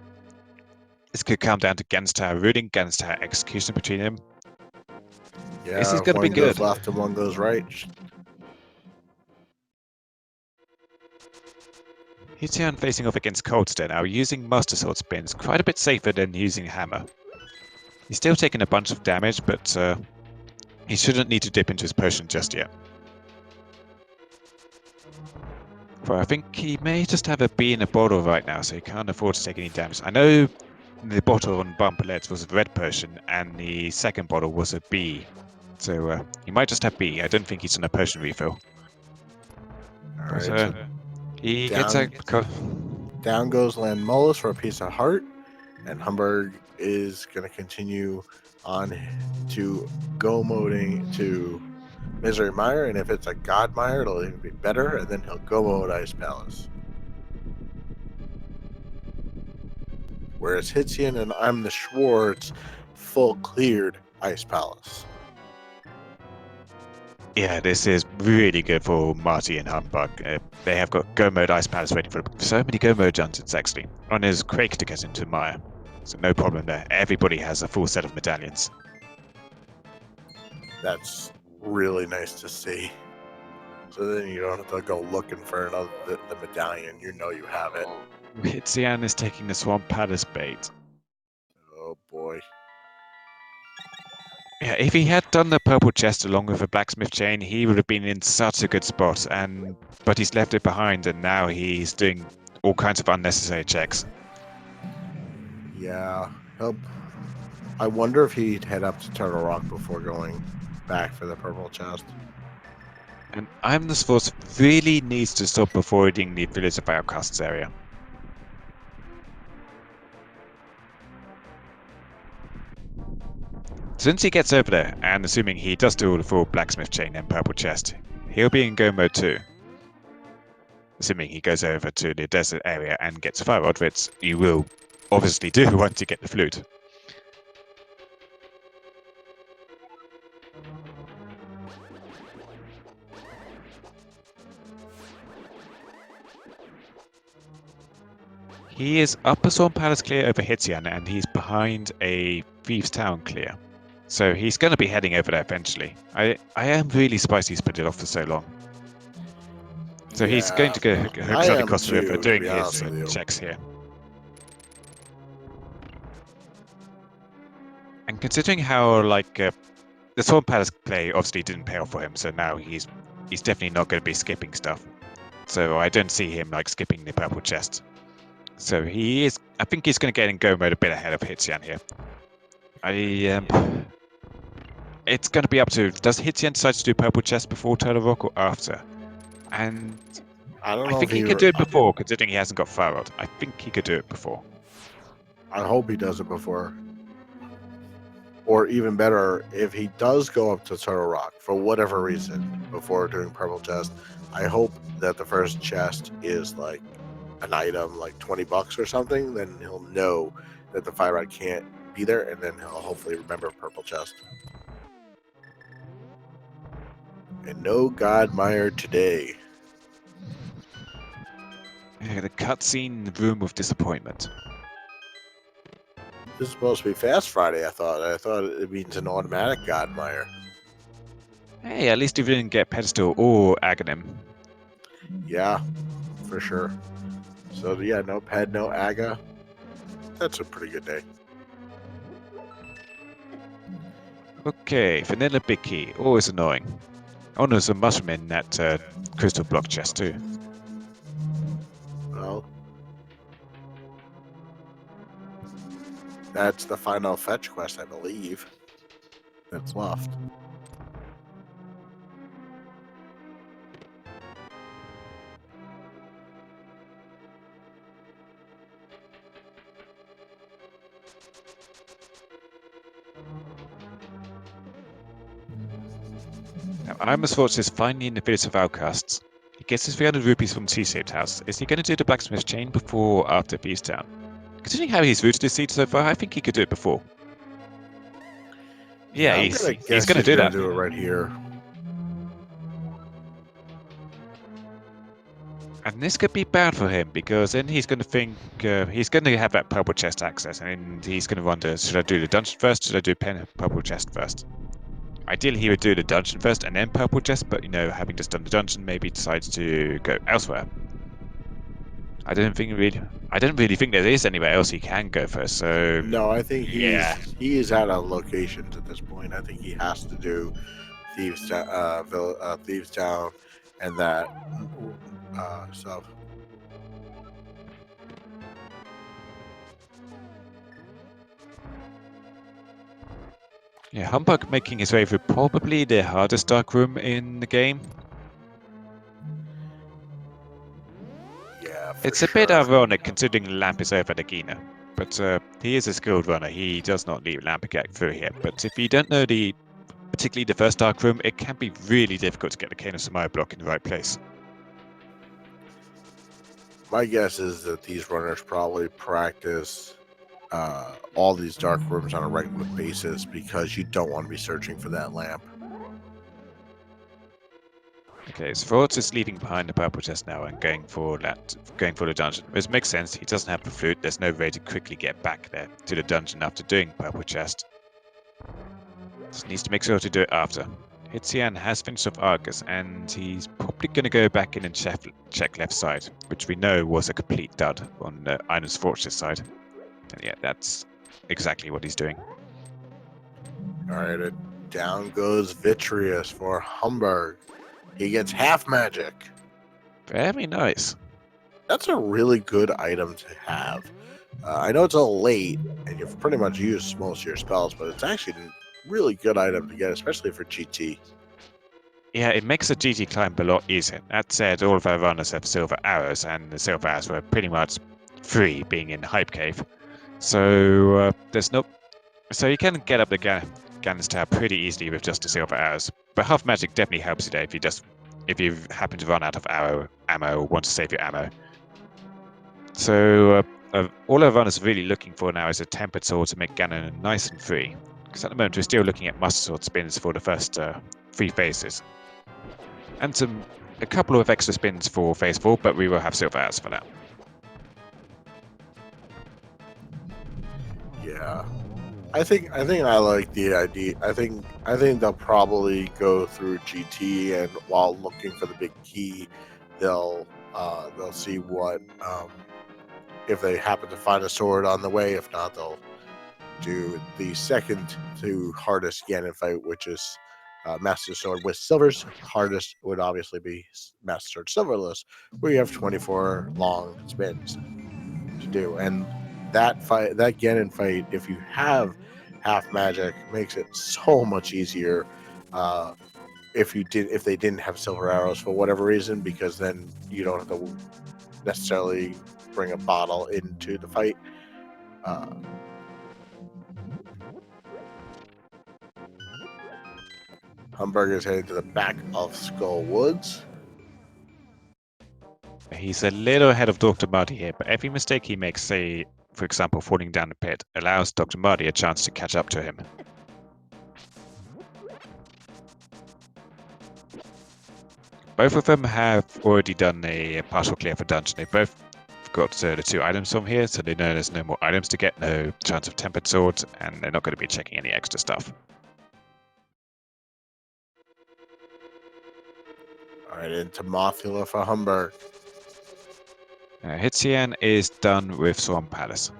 This could come down to Gans Tower Rooting, Gans Tower Execution between them. Yeah, This is gonna be one goes good. left and one goes right. Hitzian facing off against Coldstone now, using Master Sword spins, quite a bit safer than using Hammer. He's still taking a bunch of damage, but he shouldn't need to dip into his potion just yet. For I think he may just have a bee in a bottle right now, so he can't afford to take any damage. I know the bottle on Bumper Leads was a red potion, and the second bottle was a bee. So he might just have bee. I don't think he's on a potion refill. All right, So he gets out. Down goes Landmolus for a piece of heart, and Humberg is going to continue on to go moding to Misery Mire, and if it's a God Mire, it'll even be better, and then he'll go mode Ice Palace. Whereas Hitzian and I'm the Schwartz full cleared Ice Palace. Yeah, this is really good for Marty and Humbug. They have got go mode Ice Palace ready for so many go mode Johnsons actually. On his Quake to get into Mire. So no problem there. Everybody has a full set of medallions. That's really nice to see. So then you don't have to go looking for another the medallion. You know you have it. Hitzian is taking the Swamp Palace bait. Oh boy. Yeah, if he had done the purple chest along with the blacksmith chain, he would have been in such a good spot. But he's left it behind, and now he's doing all kinds of unnecessary checks. Yeah. Help. I wonder if he'd head up to Turtle Rock before going back for the purple chest. And I'm the Force really needs to stop avoiding the Village of Outcasts area. Since he gets over there, and assuming he does do the full blacksmith chain and purple chest, he'll be in go mode too. Assuming he goes over to the desert area and gets fire rod, which you will obviously do once you get the flute. He is up a Swamp Palace clear over Hitzian, and he's behind a Thieves Town clear. So he's going to be heading over there eventually. I am really surprised he's put it off for so long. So he's going to go hook Sunny across the river doing his checks here. And considering how the Swamp Palace play obviously didn't pay off for him, so now he's definitely not going to be skipping stuff. So I don't see him skipping the purple chest. So he is. I think he's going to get in go mode a bit ahead of Hitzian here. It's going to be up to. Does Hitzian decide to do purple chest before Turtle Rock or after? And I think he could do it before, considering he hasn't got fire rod. I think he could do it before. I hope he does it before. Or even better, if he does go up to Turtle Rock for whatever reason before doing purple chest, I hope that the first chest is like an item like $20 or something. Then he'll know that the fire rod can't be there, and then he'll hopefully remember purple chest. And no Godmire today. The cutscene room of disappointment. This is supposed to be Fast Friday. I thought it means an automatic Godmire. Hey, at least we didn't get pedestal or aghanim. Yeah, for sure. So yeah, no ped, no aga. That's a pretty good day. Okay, vanilla big key, always annoying. Oh, there's a mushroom in that crystal block chest too. Well, that's the final fetch quest, I believe. That's left. Now, Imus Forge is finally in the village of outcasts. He gets his 300 rupees from T-shaped house. Is he going to do the blacksmith chain before or after Beast Town? Considering how he's routed his seed so far, I think he could do it before. Yeah, I'm he's gonna going guess to he's do gonna that. do it right here. And this could be bad for him because then he's going to think he's going to have that purple chest access, and he's going to wonder: should I do the dungeon first? Should I do purple chest first? Ideally, he would do the dungeon first and then purple chest, but having just done the dungeon, maybe decides to go elsewhere. I don't really think there is anywhere else he can go first. So No, I think yeah, he is out of locations at this point. I think he has to do Thieves Town, and that stuff. yeah. Humbug making his way through probably the hardest dark room in the game. Yeah, It's for a bit sure. ironic considering Lamp is over Nagina, but he is a skilled runner. He does not need Lamp to get through here. But if you don't know particularly the first dark room, it can be really difficult to get the Cane of Samaya block in the right place. My guess is that these runners probably practice all these dark rooms on a regular basis because you don't want to be searching for that lamp. Okay, so Forts is leaving behind the purple chest now and going for the dungeon. Which makes sense. He doesn't have the flute. There's no way to quickly get back there to the dungeon after doing purple chest. Just needs to make sure to do it after. Hitzian has finished off Argus, and he's probably going to go back in and check left side, which we know was a complete dud on Einar's Fortress side. And yeah, that's exactly what he's doing. All right, down goes Vitreous for Humberg. He gets half magic. Very nice. That's a really good item to have. I know it's a little late, and you've pretty much used most of your spells, but it's actually a really good item to get, especially for GT. Yeah, it makes the GT climb a lot easier. That said, all of our runners have silver arrows, and the silver arrows were pretty much free being in Hype Cave. So there's no... So you can get up the Ganon's Tower pretty easily with just the silver arrows. But half magic definitely helps you there if you happen to run out of ammo or want to save your ammo. So all our runners are really looking for now is a tempered sword to make Ganon nice and free. Because at the moment we're still looking at Master Sword spins for the first 3 phases. And a couple of extra spins for phase 4, but we will have silver arrows for that. Yeah, I think I like the idea. I think they'll probably go through GT, and while looking for the big key, they'll see what if they happen to find a sword on the way. If not, they'll do the second to hardest Ganon fight, which is Master Sword with silvers. Hardest would obviously be Master Sword silverless, where you have 24 long spins to do. And that Ganon fight, if you have half magic, makes it so much easier. If they didn't have silver arrows for whatever reason, because then you don't have to necessarily bring a bottle into the fight. Humberg is heading to the back of Skull Woods. He's a little ahead of Dr. Muddy here, but every mistake he makes, say, for example, falling down the pit, allows Dr. Muddy a chance to catch up to him. Both of them have already done a partial clear for dungeon. They both got the 2 items from here, so they know there's no more items to get, no chance of tempered swords, and they're not going to be checking any extra stuff. Alright, into Mothula for Humberg. Hitzian is done with Swarm Palace.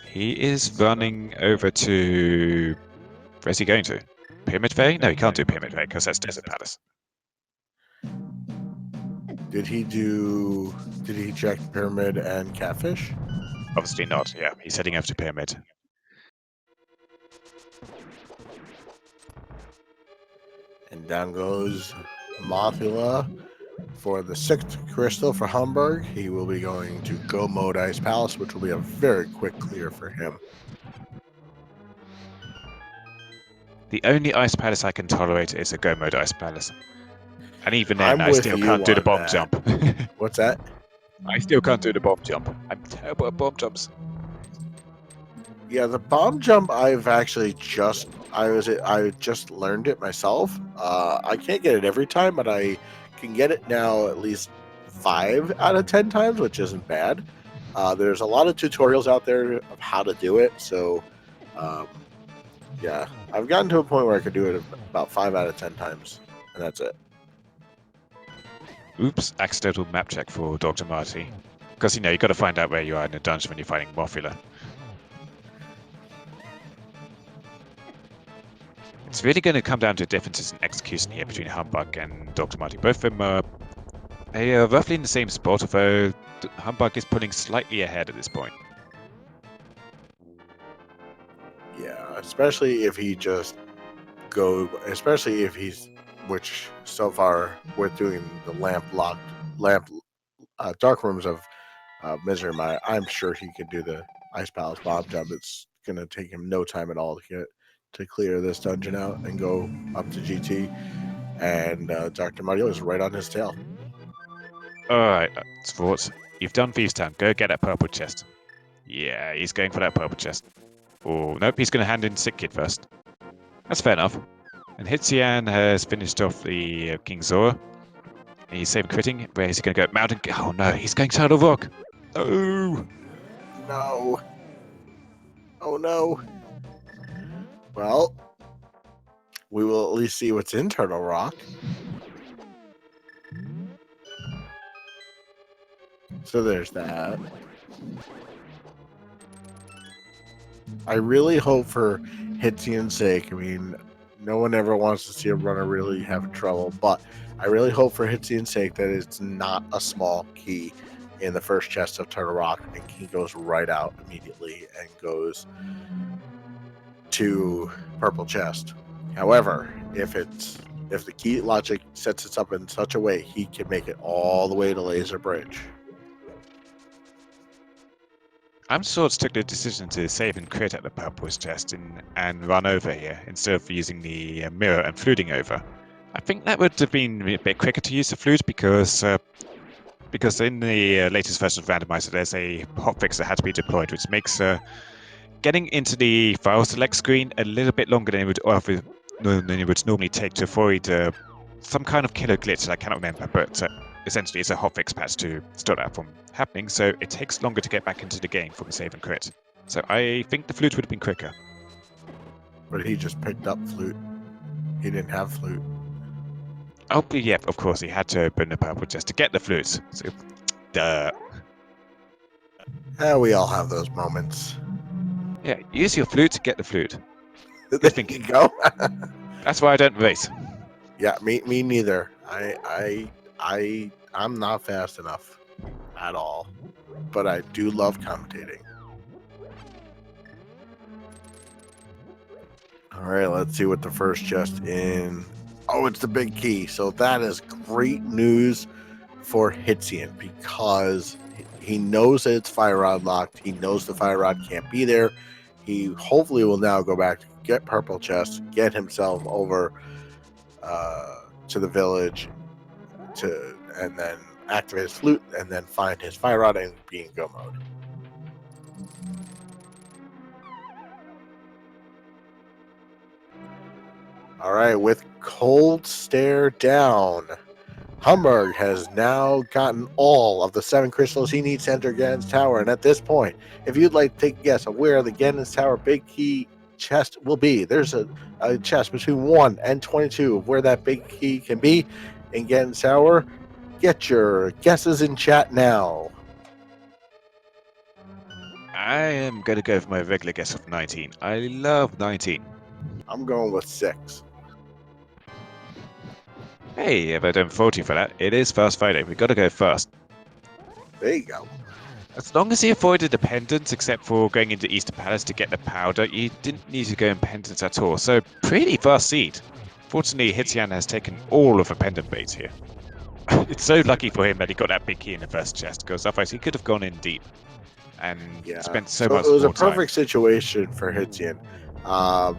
He is running over to... Where's he going to? Pyramid Bay? No, he can't do Pyramid Bay because that's Desert Palace. Did he check Pyramid and Catfish? Obviously not, yeah. He's heading over to Pyramid. And down goes Mothula for the 6th crystal for Humberg. He will be going to Go Mode Ice Palace, which will be a very quick clear for him. The only Ice Palace I can tolerate is a Go Mode Ice Palace. And even then, I'm I with still you can't do the on bomb that. jump. What's that? I still can't do the bomb jump. I'm terrible at bomb jumps. Yeah, the bomb jump I've actually just I just learned it myself. I can't get it every time, but I can get it now at least 5 out of 10 times, which isn't bad. There's a lot of tutorials out there of how to do it, so yeah, I've gotten to a point where I can do it about 5 out of 10 times, and that's it. Oops, accidental map check for Dr. Marty. Because, you know, you got to find out where you are in the dungeon when you're fighting Mothula. It's really going to come down to differences in execution here between Humbug and Dr. Marty. Both of them are roughly in the same spot, although Humbug is pulling slightly ahead at this point. Yeah, especially if he's, which so far we're doing the dark rooms of Misery. I'm sure he can do the Ice Palace bomb jump. It's gonna take him no time at all to clear this dungeon out and go up to GT. And Dr. Mario is right on his tail. Alright, Sports, you've done Thieves Town. Go get that purple chest. Yeah, he's going for that purple chest. Oh, nope, he's going to hand in Sick Kid first. That's fair enough. And Hitzian has finished off the King Zora. He's saving critting. Where is he going to go? Mountain. Oh no, he's going Turtle Rock. Oh! No. Oh no. Well, we will at least see what's in Turtle Rock. So there's that. I really hope for Hitzian's sake. I mean, no one ever wants to see a runner really have trouble, but I really hope for Hitzian's sake that it's not a small key in the first chest of Turtle Rock, and he goes right out immediately and goes to purple chest. However, if the key logic sets it up in such a way, he can make it all the way to Laser Bridge. I'm Swords took the decision to save and crit at the purple chest and run over here instead of using the mirror and fluting over. I think that would have been a bit quicker to use the flute because in the latest version of Randomizer there's a hotfix that had to be deployed, which makes getting into the file select screen a little bit longer than it would normally take to avoid some kind of killer glitch that I cannot remember, but essentially it's a hotfix patch to stop that from happening, so it takes longer to get back into the game from save and crit. So I think the flute would have been quicker. But he just picked up flute. He didn't have flute. Oh, yeah, of course, he had to open the purple just to get the flutes. So, duh. We all have those moments. Yeah, use your flute to get the flute. There you go. That's why I don't race. Yeah, me neither. I'm not fast enough at all, but I do love commentating. All right, let's see what the first chest in. Oh, it's the big key. So that is great news for Hitzian because he knows that it's fire rod locked. He knows the fire rod can't be there. He hopefully will now go back to get purple chest, get himself over to the village and then activate his flute and then find his fire rod and be in go mode. All right, with cold stare down, Humberg has now gotten all of the 7 crystals he needs to enter Ganon's Tower. And at this point, if you'd like to take a guess of where the Ganon's Tower big key chest will be, there's a chest between 1 and 22 of where that big key can be in Ganon's Tower. Get your guesses in chat now. I am going to go for my regular guess of 19. I love 19. I'm going with 6. Hey, if I don't fault you for that, it is Fast Friday. We've got to go first. There you go. As long as he avoided the pendants, except for going into Easter Palace to get the powder, you didn't need to go in pendants at all. So, pretty fast seed. Fortunately, Hitzian has taken all of the pendant baits here. It's so lucky for him that he got that big key in the first chest, because otherwise he could have gone in deep and spent so much it was more a perfect time. situation for Hitzian.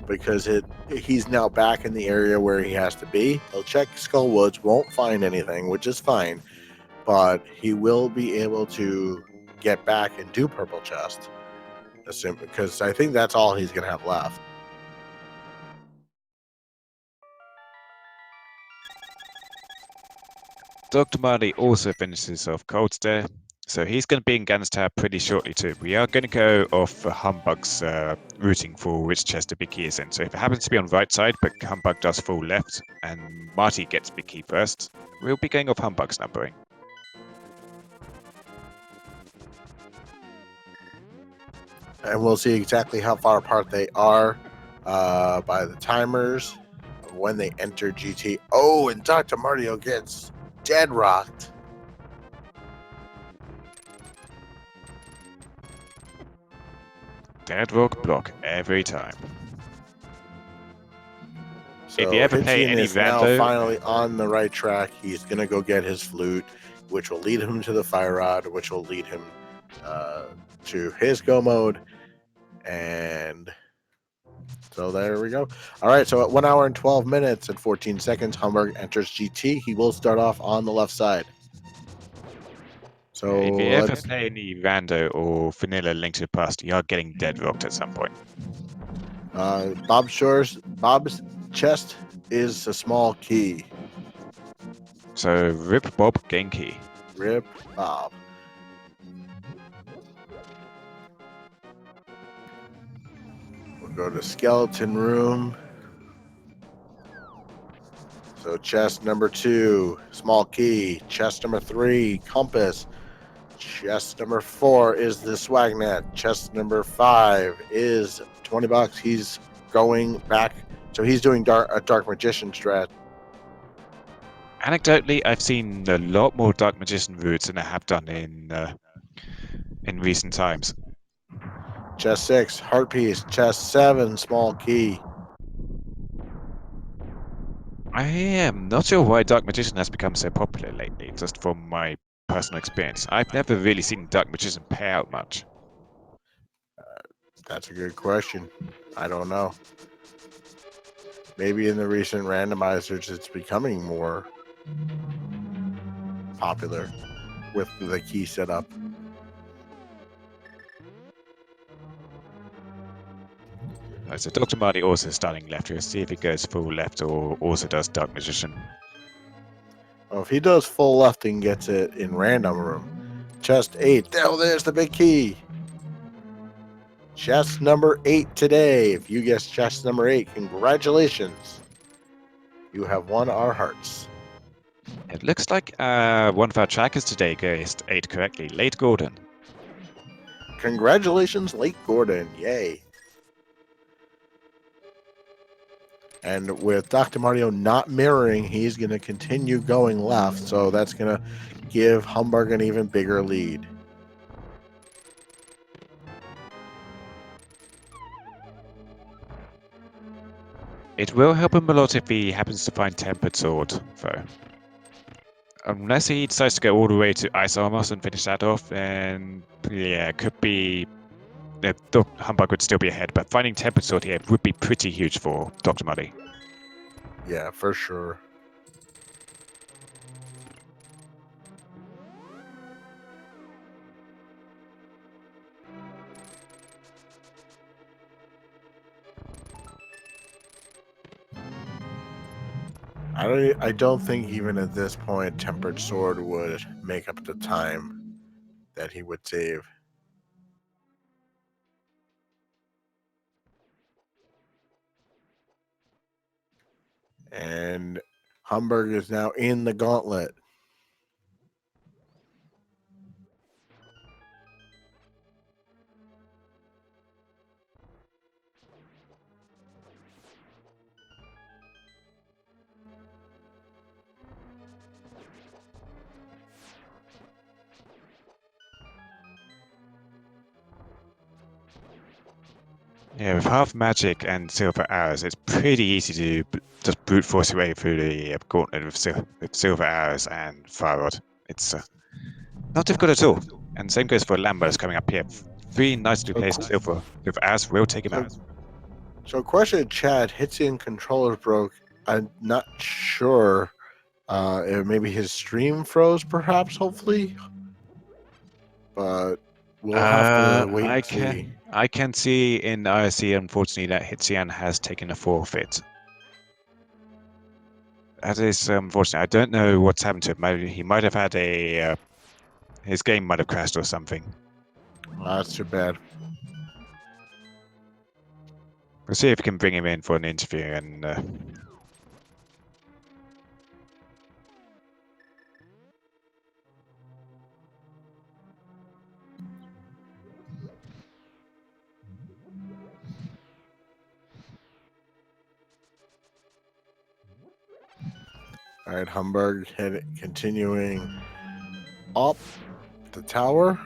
Because he's now back in the area where he has to be. He'll check Skull Woods, won't find anything, which is fine, but he will be able to get back and do Purple Chest, because I think that's all he's going to have left. Dr. Marley also finishes off Cold Stare, so he's going to be in Ganon's Tower pretty shortly too. We are going to go off Humbug's routing for which chest the big key is in. So if it happens to be on the right side, but Humbug does fall left, and Marty gets big key first, we'll be going off Humbug's numbering. And we'll see exactly how far apart they are by the timers when they enter GT. Oh, and Dr. Mario gets dead rocked. Dead rock block every time. So if you ever play any is now rando, finally on the right track. He's going to go get his flute, which will lead him to the fire rod, which will lead him to his go mode. And so there we go. All right, so at 1 hour and 12 minutes and 14 seconds, Humberg enters GT. He will start off on the left side. So if you ever play any rando or vanilla Link to the Past, you are getting dead rocked at some point. Bob's chest is a small key. So rip Bob, gain key. Rip Bob. We'll go to skeleton room. So chest number 2, small key. Chest number 3, compass. Chest number 4 is the swag net. Chest number 5 is $20. He's going back. So he's doing a dark magician strat. Anecdotally, I've seen a lot more dark magician routes than I have done in recent times. Chest 6, heart piece. Chest 7, small key. I am not sure why Dark Magician has become so popular lately, just from my personal experience. I've never really seen Dark Magician pay out much. That's a good question. I don't know. Maybe in the recent randomizers, it's becoming more popular with the key setup. Right, so Dr. Marty also starting left here. See if he goes full left or also does Dark Magician. Well, if he does full left and gets it in random room, chest 8. Oh, there's the big key. Chest number 8 today. If you guess chest number 8, congratulations. You have won our hearts. It looks like one of our trackers today guessed 8 correctly. Late Gordon. Congratulations, Late Gordon. Yay. And with Dr. Mario not mirroring, he's going to continue going left. So that's going to give Humberg an even bigger lead. It will help him a lot if he happens to find Tempered Sword, though. Unless he decides to go all the way to Ice Armor and finish that off, then yeah, it could be... Humbug would still be ahead, but finding Tempered Sword here would be pretty huge for Dr. Muddy. Yeah, for sure. I don't think even at this point Tempered Sword would make up the time that he would save. And Humberg is now in the gauntlet. Yeah, with half magic and silver arrows, it's pretty easy to just brute force your way through the gauntlet with silver arrows and fire rod. It's not difficult at all. And same goes for Lambos coming up here. 3 nicely So, placed silver arrows will take him out. So question in chat, Hitsian controller broke. I'm not sure. If maybe his stream froze, perhaps, hopefully. But we'll have to wait and see. I can see in IRC, unfortunately, that Hitsian has taken a forfeit. That is unfortunate. I don't know what's happened to him. Maybe he might have had a his game might have crashed or something. That's too bad. We'll see if we can bring him in for an interview and. All right, Humberg continuing up the tower.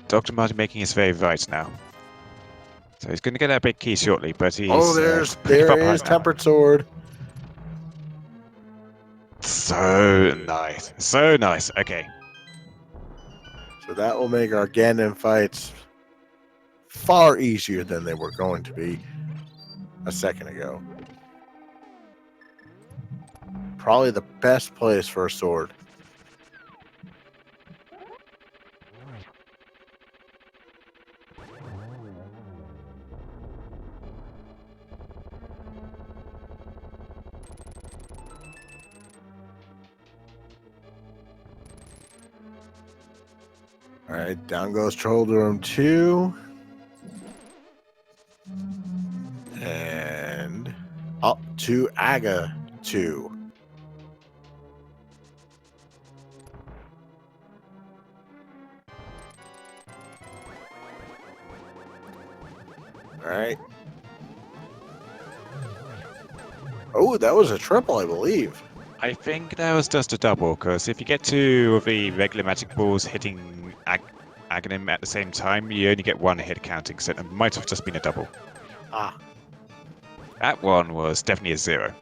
Dr. Martin making his way right now. So he's going to get that big key shortly, but he's there far is behind now. Tempered Sword. So nice. So nice. Okay. So that will make our Ganon fights far easier than they were going to be a second ago. Probably the best place for a sword. All right, down goes Troll Room 2. And up to Aga 2. All right. Oh, that was a triple, I believe. I think that was just a double, because if you get 2 of the regular magic balls hitting Aghanim at the same time, you only get 1 hit counting, so it might have just been a double. Ah. That one was definitely a 0.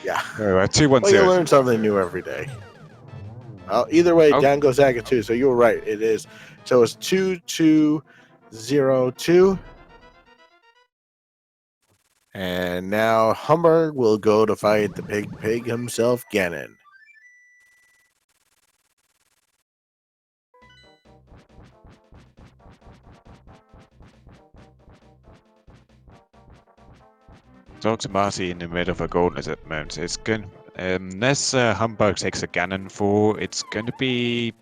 Yeah. 2-1-0. Well, you learn something new every day. Either way, down goes Aga 2, so you were right. It is. So it's 2-2-0-2. And now Humberg will go to fight the big pig himself, Ganon. Dr. Marty in the middle of a gauntlet at the moment. It's going unless Humberg takes a Ganon 4, it's going to be.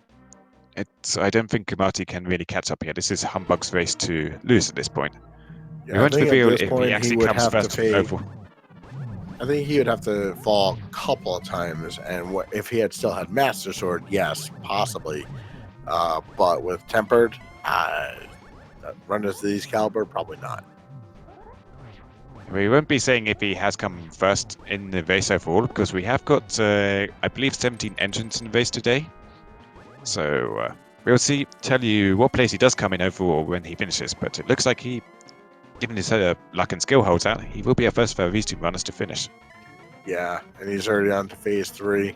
I don't think Marty can really catch up here. This is Humberg's race to lose at this point. Yeah, We won't reveal if he actually comes first over. I think he would have to fall a couple of times, and if he had still had Master Sword, yes, possibly. But with Tempered, run into these caliber, probably not. We won't be saying if he has come first in the race overall, because we have got, I believe, 17 entrants in the race today. So we'll tell you what place he does come in overall when he finishes. But it looks like given his luck and skill holds out, he will be our first for these 2 runners to finish. Yeah, and he's already on to phase 3.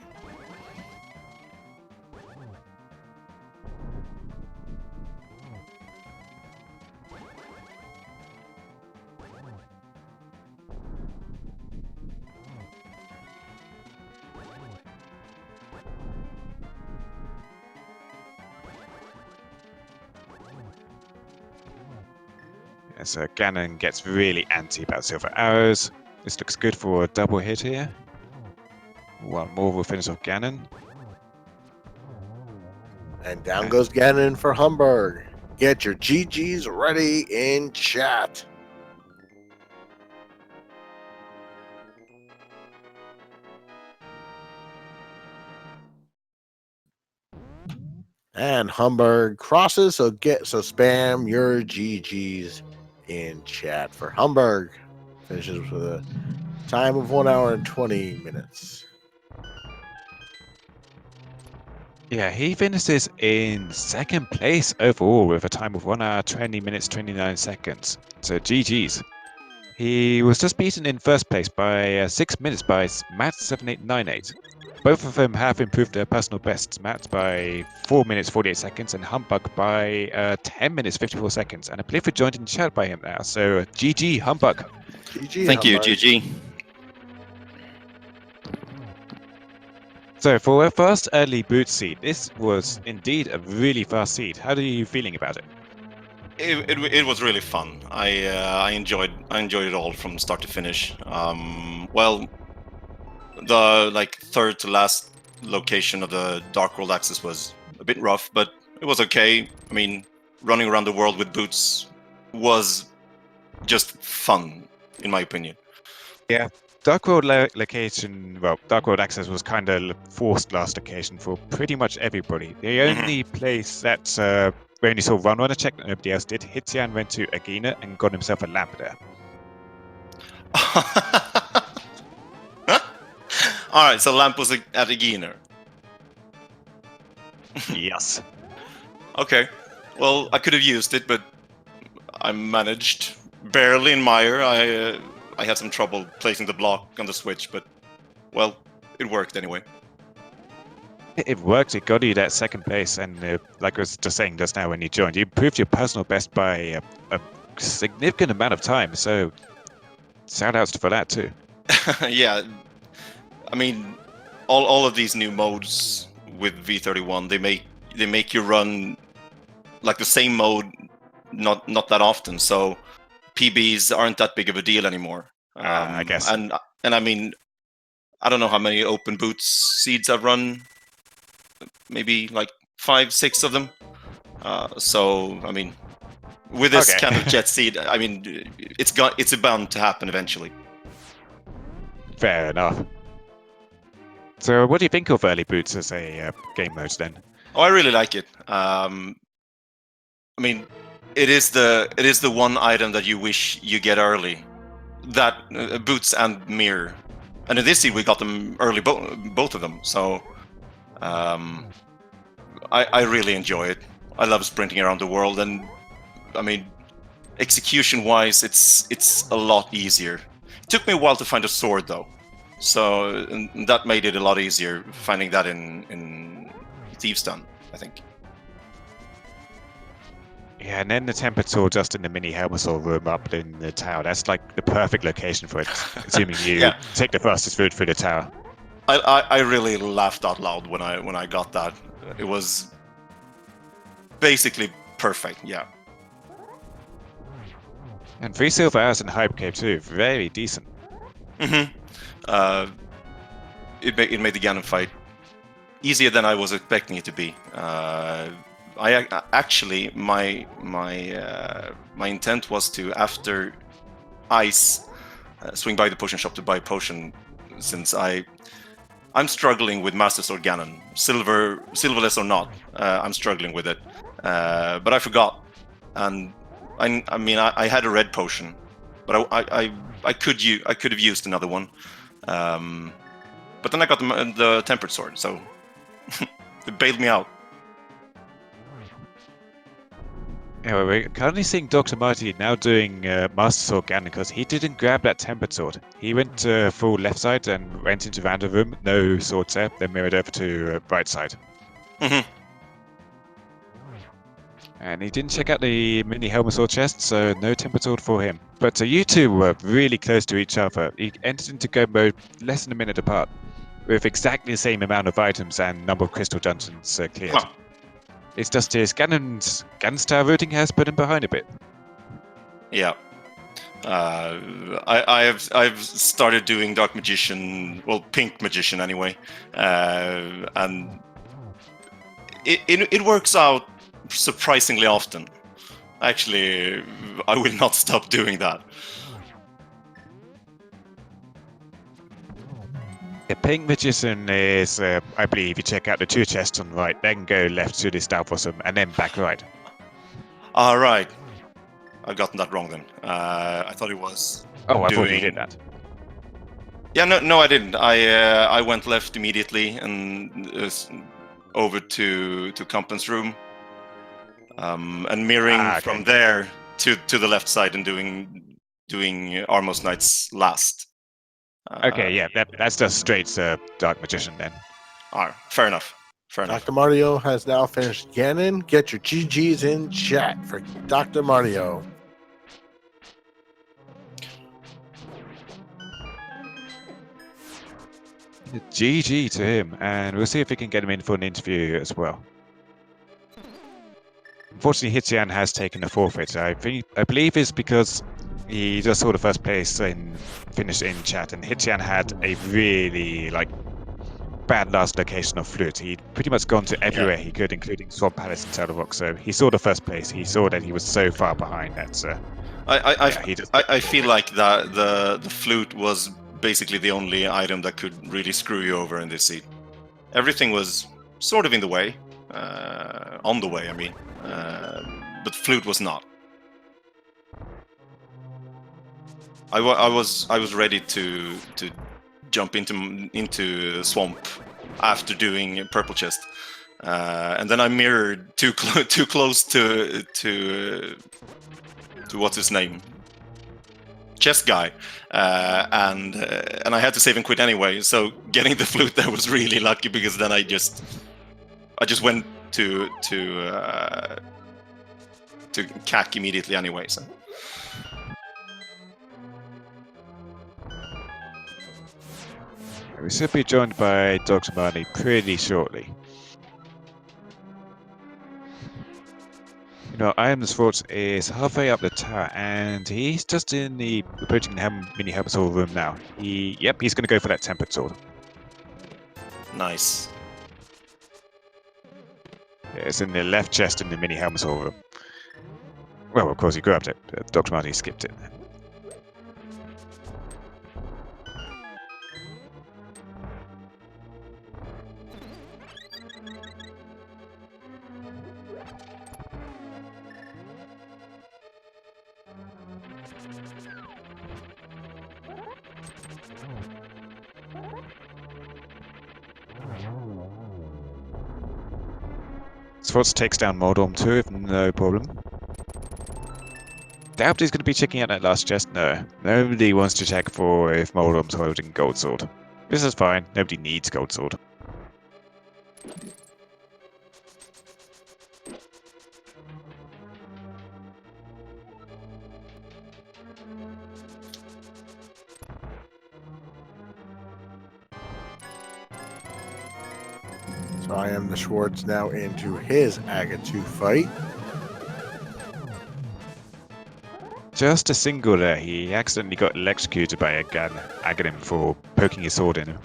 As Ganon gets really anti about silver arrows. This looks good for a double hit here. One more will finish off Ganon. And down goes Ganon for Humberg. Get your GGs ready in chat. And Humberg crosses, so spam your GGs in chat for Humberg. Finishes with a time of 1 hour and 20 minutes. Yeah, he finishes in second place overall with a time of 1 hour, 20 minutes, 29 seconds. So GG's. He was just beaten in first place by 6 minutes by Matt7898. Both of them have improved their personal bests. Matt by 4 minutes 48 seconds and Humbug by 10 minutes 54 seconds. And I believe we joined in chat by him now. So GG Humbug. GG. Thank you, Humbug. GG. So for our first early boot seed, this was indeed a really fast seed. How are you feeling about it? It was really fun. I enjoyed it all from start to finish. Well, the third to last location of the Dark World Axis was a bit rough, but it was okay. I mean, running around the world with boots was just fun, in my opinion. Yeah, Dark World location, well, Dark World Access was kind of forced last location for pretty much everybody. The only place that we only saw one runner check that nobody else did, Hitzian went to Agina and got himself a lamp there. Alright, so lamp was at Agina. Yes. Okay. Well, I could have used it, but I managed barely in Mire. I had some trouble placing the block on the switch, but well, it worked anyway. It worked. It got you that second place, and like I was just saying just now when you joined, you improved your personal best by a significant amount of time. So, shout outs for that too. Yeah, I mean, all of these new modes with V31, they make you run like the same mode not that often. So PBs aren't that big of a deal anymore. I guess. And I mean, I don't know how many open boots seeds I've run. Maybe like 5, 6 of them. So I mean, with this kind of jet seed, I mean, it's bound to happen eventually. Fair enough. So, what do you think of early boots as a game mode then? Oh, I really like it. I mean, it is the one item that you wish you get early. That boots and mirror, and in this seed we got them early, both of them. So, I really enjoy it. I love sprinting around the world, and I mean, execution-wise, it's a lot easier. It took me a while to find a sword though, so and that made it a lot easier finding that in Thieves' Den, I think. Yeah, and then the tempered sword just in the mini Helmasaur room up in the tower. That's like the perfect location for it, assuming you take the fastest route through the tower. I really laughed out loud when I got that. It was basically perfect, yeah. And 3 silver arrows in Hype Cave too, very decent. It made the Ganon fight easier than I was expecting it to be. I actually my intent was to, after Ice, swing by the potion shop to buy a potion, since I'm struggling with Master Sword Ganon, silverless or not. I'm struggling with it, but I forgot, and I mean I had a red potion, but I could have used another one, but then I got the tempered sword, so it bailed me out. Yeah, well, we're currently seeing Dr. Marty now doing Master Sword Ganon because he didn't grab that tempered sword. He went to full left side and went into random room, no swords there, then mirrored over to right side. And he didn't check out the mini Helmasaur chest, so no tempered sword for him. But you two were really close to each other. You entered into go mode less than a minute apart, with exactly the same amount of items and number of crystal dungeons cleared. It's just his Ganon's tower routing has put him behind a bit. Yeah. I've started doing Dark Magician, well, Pink Magician anyway, and it works out surprisingly often. Actually, I will not stop doing that. The Pink Magician is, I believe, you check out the 2 chests on the right, then go left to the Stout Blossom, and then back right. All right. I've gotten that wrong then. I thought it was. Oh, I thought you did that. Yeah, no, I didn't. I went left immediately and over to Compton's room, and mirroring from there to the left side and doing Armos Knights last. Okay, yeah, that's just straight Dark Magician then. Alright, fair enough. Dr. Mario has now finished Ganon. Get your GGs in chat for Dr. Mario. GG to him, and we'll see if we can get him in for an interview as well. Unfortunately, Hityan has taken a forfeit. I believe it's because he just saw the first place and finished in chat, and Hityan had a really bad last location of Flute. He'd pretty much gone to everywhere he could, including Swamp Palace and Shadow Rock. So he saw the first place. He saw that he was so far behind that. I feel like the flute was basically the only item that could really screw you over in this seed. Everything was sort of in the way, on the way. I mean, but flute was not. I was ready to jump into swamp after doing purple chest, and then I mirrored too close to what's his name, chest guy, and I had to save and quit anyway. So getting the flute there was really lucky, because then I just went to CAC immediately anyway. So. We should be joined by Dr. Marley pretty shortly. You know, Iron's Fort is halfway up the tower, and he's just in the approaching mini Herbasaur room now. He's going to go for that tempered sword. Nice. Yeah, it's in the left chest in the mini Herbasaur room. Well, of course, he grabbed it. Dr. Marley skipped it. Swartz takes down Moldorm too, if no problem. Doubt he's going to be checking out that last chest. No, nobody wants to check for if Moldorm's holding Gold Sword. This is fine. Nobody needs Gold Sword. So I am the Schwartz now into his Aga2 fight. Just a single there. He accidentally got electrocuted by Aghanim for poking his sword in him.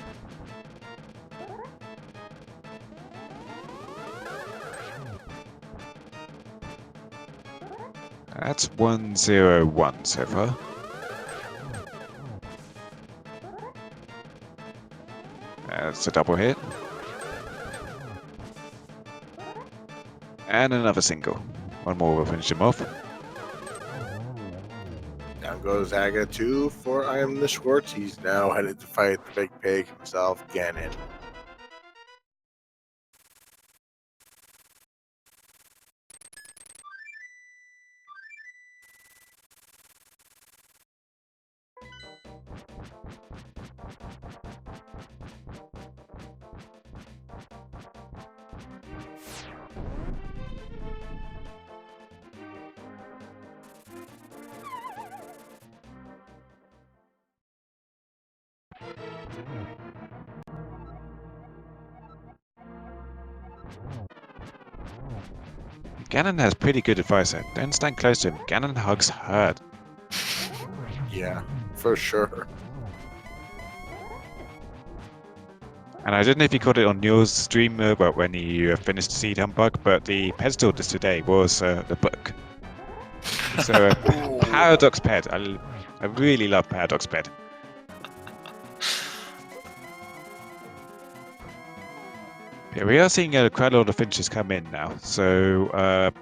That's 1-0-1 so far. That's a double hit. And another single. One more will finish him off. Down goes Aga2 for I am the Schwartz. He's now headed to fight the big pig himself, Ganon. Ganon has pretty good advice there. Don't stand close to him. Ganon hugs hard. Yeah, for sure. And I don't know if you caught it on your stream, but when you finished Seed Humbug, but the pedestal this today was the book. So Paradox Ped. I really love Paradox Ped. Yeah, we are seeing quite a lot of finishes come in now. So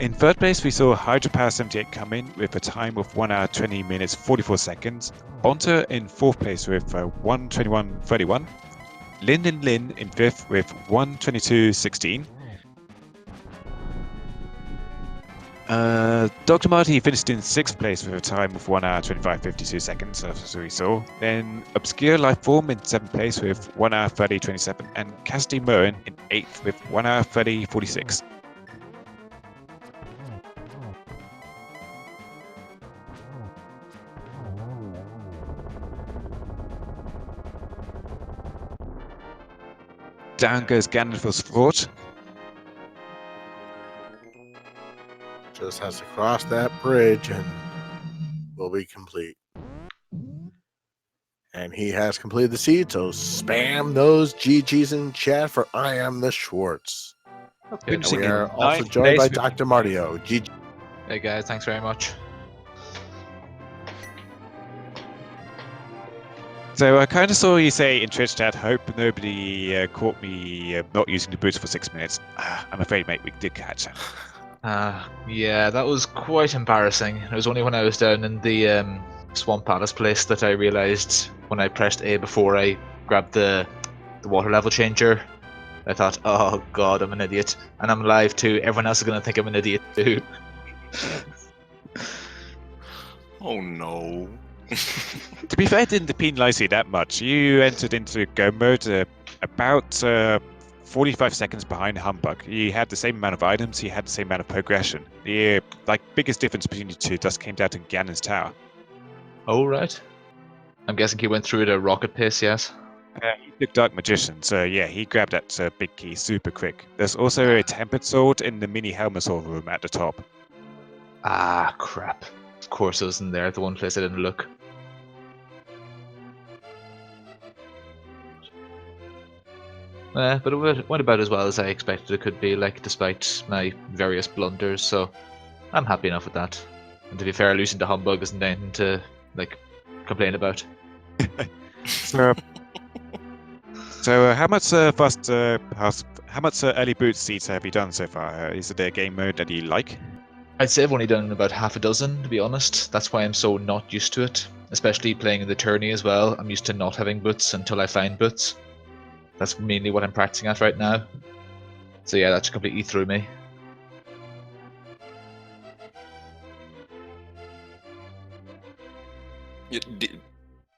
in third place, we saw Hydropower 78 come in with a time of 1 hour 20 minutes 44 seconds. Bonta in fourth place with 1:21:31. Lin and Lin in fifth with 1:22:16. Dr. Marty finished in sixth place with a time of 1 hour 25:52 seconds, as we saw. Then Obscure Lifeform in seventh place with 1 hour 30:27, and Cassidy Moen in eighth with 1 hour 30:46. Down goes Gandalf's Fort. Just has to cross that bridge and will be complete. And he has completed the seed, so spam those GGs in chat for I am the Schwartz. And we are also joined by Dr. Martio. GG. Hey guys, thanks very much. So I kind of saw you say in Twitch chat, hope nobody caught me not using the boots for 6 minutes. I'm afraid, mate, we did catch. Yeah, that was quite embarrassing. It was only when I was down in the Swamp Palace place that I realised when I pressed A before I grabbed the water level changer. I thought, oh god, I'm an idiot. And I'm live too. Everyone else is going to think I'm an idiot too. Oh no. To be fair, it didn't penalise you that much. You entered into go mode about 45 seconds behind Humbug. You had the same amount of items, you had the same amount of progression. The biggest difference between you two just came down to Ganon's Tower. Oh, right. I'm guessing he went through at a rocket pace, yes? He took Dark Magician, so yeah, he grabbed that big key super quick. There's also a Tempered Sword in the mini Helmasaur room at the top. Ah, crap. Of course it was in there, the one place I didn't look. But it went about as well as I expected it could be, despite my various blunders, so I'm happy enough with that. And to be fair, losing to Humbug isn't anything to, complain about. So how much how much early boot seats have you done so far? Is it a game mode that you like? I'd say I've only done about half a dozen, to be honest. That's why I'm so not used to it. Especially playing in the tourney as well. I'm used to not having boots until I find boots. That's mainly what I'm practicing at right now. So yeah, that's completely threw me.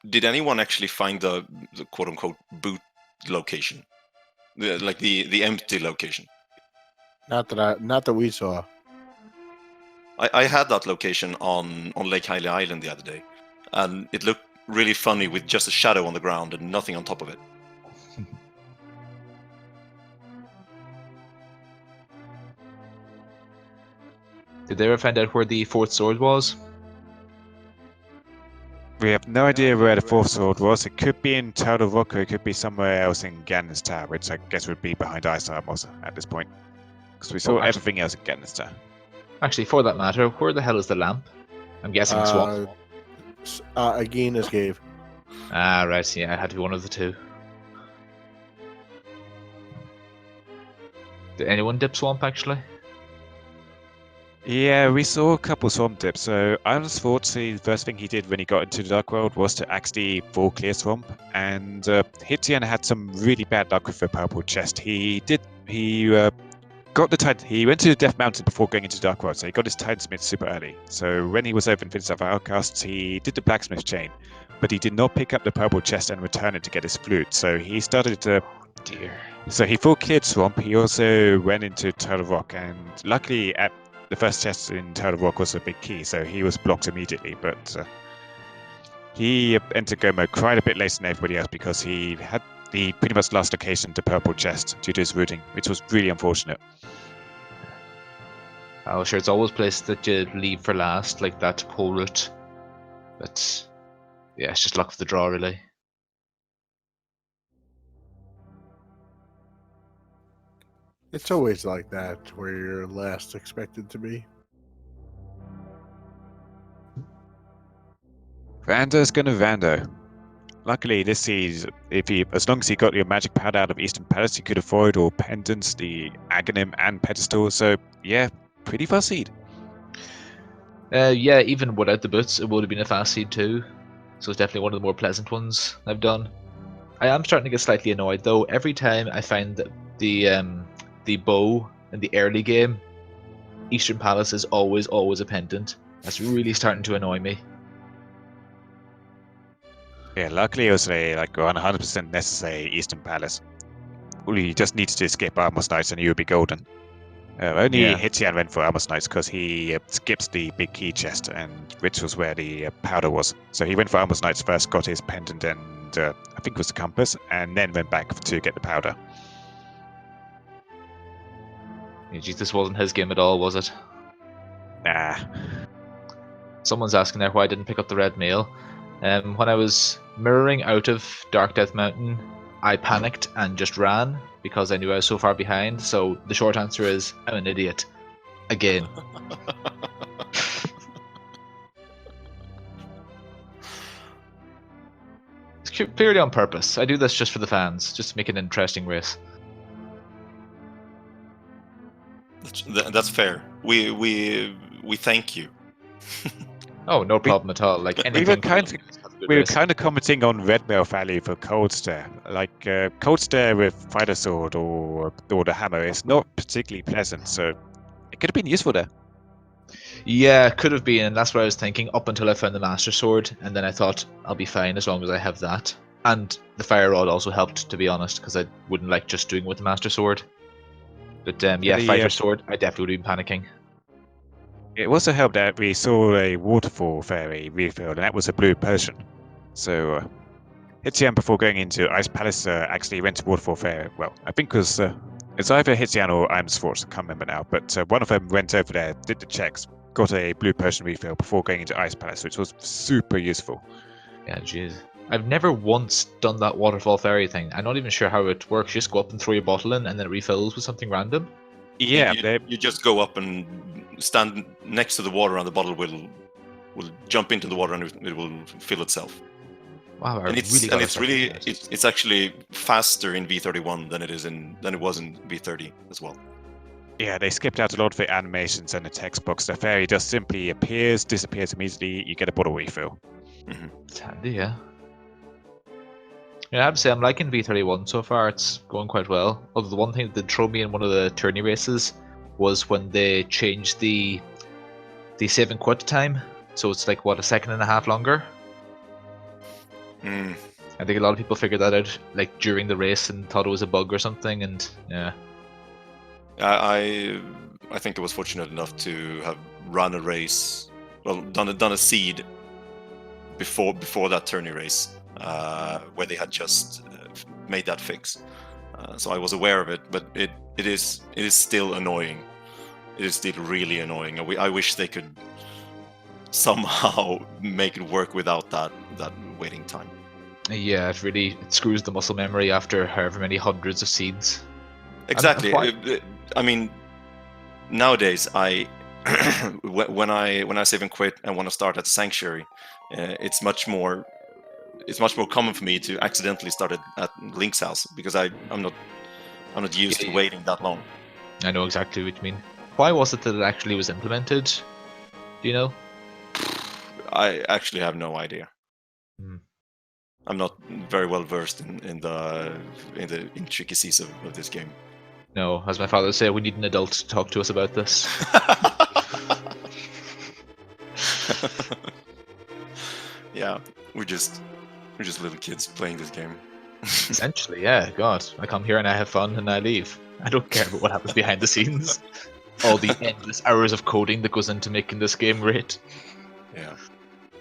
Did anyone actually find the quote-unquote boot location? The empty location? Not that we saw. I had that location on Lake Hylia Island the other day, and it looked really funny with just a shadow on the ground and nothing on top of it. Did they ever find out where the fourth sword was? We have no idea where the fourth sword was. It could be in Tower Rock, or it could be somewhere else in Ganon's Tower, which I guess would be behind Ice Armors at this point. Because we saw everything else in Ganon's Tower. Actually, for that matter, where the hell is the lamp? I'm guessing Swamp. Agina's cave. Ah, right, yeah, it had to be one of the two. Did anyone dip Swamp, actually? Yeah, we saw a couple swamp dips. So Island's Fortsy, the first thing he did when he got into the Dark World was to actually full clear swamp. And Hitian had some really bad luck with the purple chest. He got the Titan. He went to the Death Mountain before going into Dark World, so he got his Titans super early. So when he was over in Finns of Outcasts, he did the Blacksmith chain, but he did not pick up the purple chest and return it to get his flute. So he started to. Oh dear. So he full cleared swamp. He also went into Turtle Rock, and luckily at the first chest in Turtle Rock was a big key, so he was blocked immediately. But he entered go mode quite a bit later than everybody else because he had the pretty much last location to purple chest due to his routing, which was really unfortunate. Oh, sure, it's always places that you leave for last, like that pole route. But yeah, it's just luck of the draw, really. It's always like that, where you're last expected to be. Vando's gonna Vando. Luckily, this season, as long as you got your magic powder out of Eastern Palace, you could avoid all pendants, the Aghanim, and pedestal. So yeah, pretty fast seed. Yeah, even without the boots, it would have been a fast seed too. So it's definitely one of the more pleasant ones I've done. I am starting to get slightly annoyed though. Every time I find that the bow in the early game, Eastern Palace is always a pendant. That's really starting to annoy me. Yeah, luckily it was a 100% necessary Eastern Palace. All you just needed to skip Armos Knights and you would be golden. Only Yeah. Hitzian went for Armos Knights because he skips the big key chest, and which was where the powder was. So he went for Armos Knights first, got his pendant and I think it was the compass, and then went back to get the powder. Yeah, geez, this wasn't his game at all, was it? Nah. Someone's asking there why I didn't pick up the red mail. When I was mirroring out of Dark Death Mountain, I panicked and just ran because I knew I was so far behind. So the short answer is I'm an idiot. Again. It's purely on purpose. I do this just for the fans, just to make it an interesting race. That's fair. We thank you. Oh, no problem at all. Like We anything. were kind of commenting on red mail value for Cold Stare. Like Cold Stare with Fighter Sword or the Hammer is not particularly pleasant, so it could have been useful there. Yeah, could have been, and that's what I was thinking up until I found the Master Sword, and then I thought I'll be fine as long as I have that. And the Fire Rod also helped, to be honest, because I wouldn't like just doing it with the Master Sword. But yeah, Fighter Sword, I definitely would have been panicking. It also helped that we saw a waterfall fairy refill, and that was a blue potion. So Hitzian, before going into Ice Palace, actually went to waterfall fairy. Well, I think it was it's either Hitzian or Imsforce, I can't remember now. But one of them went over there, did the checks, got a blue potion refill before going into Ice Palace, which was super useful. Yeah, jeez. I've never once done that waterfall fairy thing. I'm not even sure how it works. You just go up and throw your bottle in, and then it refills with something random. Yeah, you just go up and stand next to the water, and the bottle will jump into the water, and it will fill itself. Wow, And it's actually faster in V31 than it was in V30 as well. Yeah, they skipped out a lot of the animations and the text box. The fairy just simply appears, disappears immediately. You get a bottle refill. Mm-hmm. It's handy, yeah. Yeah, I have to say I'm liking V31 so far. It's going quite well. Although the one thing that did throw me in one of the tourney races was when they changed the save and quit time. So it's like what, a second and a half longer. I think a lot of people figured that out like during the race and thought it was a bug or something. And yeah, I think I was fortunate enough to have run a race, well, done a seed before that tourney race, where they had just made that fix. So I was aware of it, but it is still annoying. It is still really annoying. I wish they could somehow make it work without that waiting time. yeah, it screws the muscle memory after however many hundreds of seeds. Exactly. I mean, nowadays when I save and quit and want to start at the sanctuary, it's much more common for me to accidentally start at Link's house because I'm not used to waiting that long. I know exactly what you mean. Why was it that it actually was implemented? Do you know? I actually have no idea. Hmm. I'm not very well versed in the intricacies of this game. No, as my father would say, we need an adult to talk to us about this. Yeah, we're just little kids playing this game. Essentially, yeah. God, I come here and I have fun and I leave. I don't care about what happens behind the scenes. All the endless hours of coding that goes into making this game great. Yeah.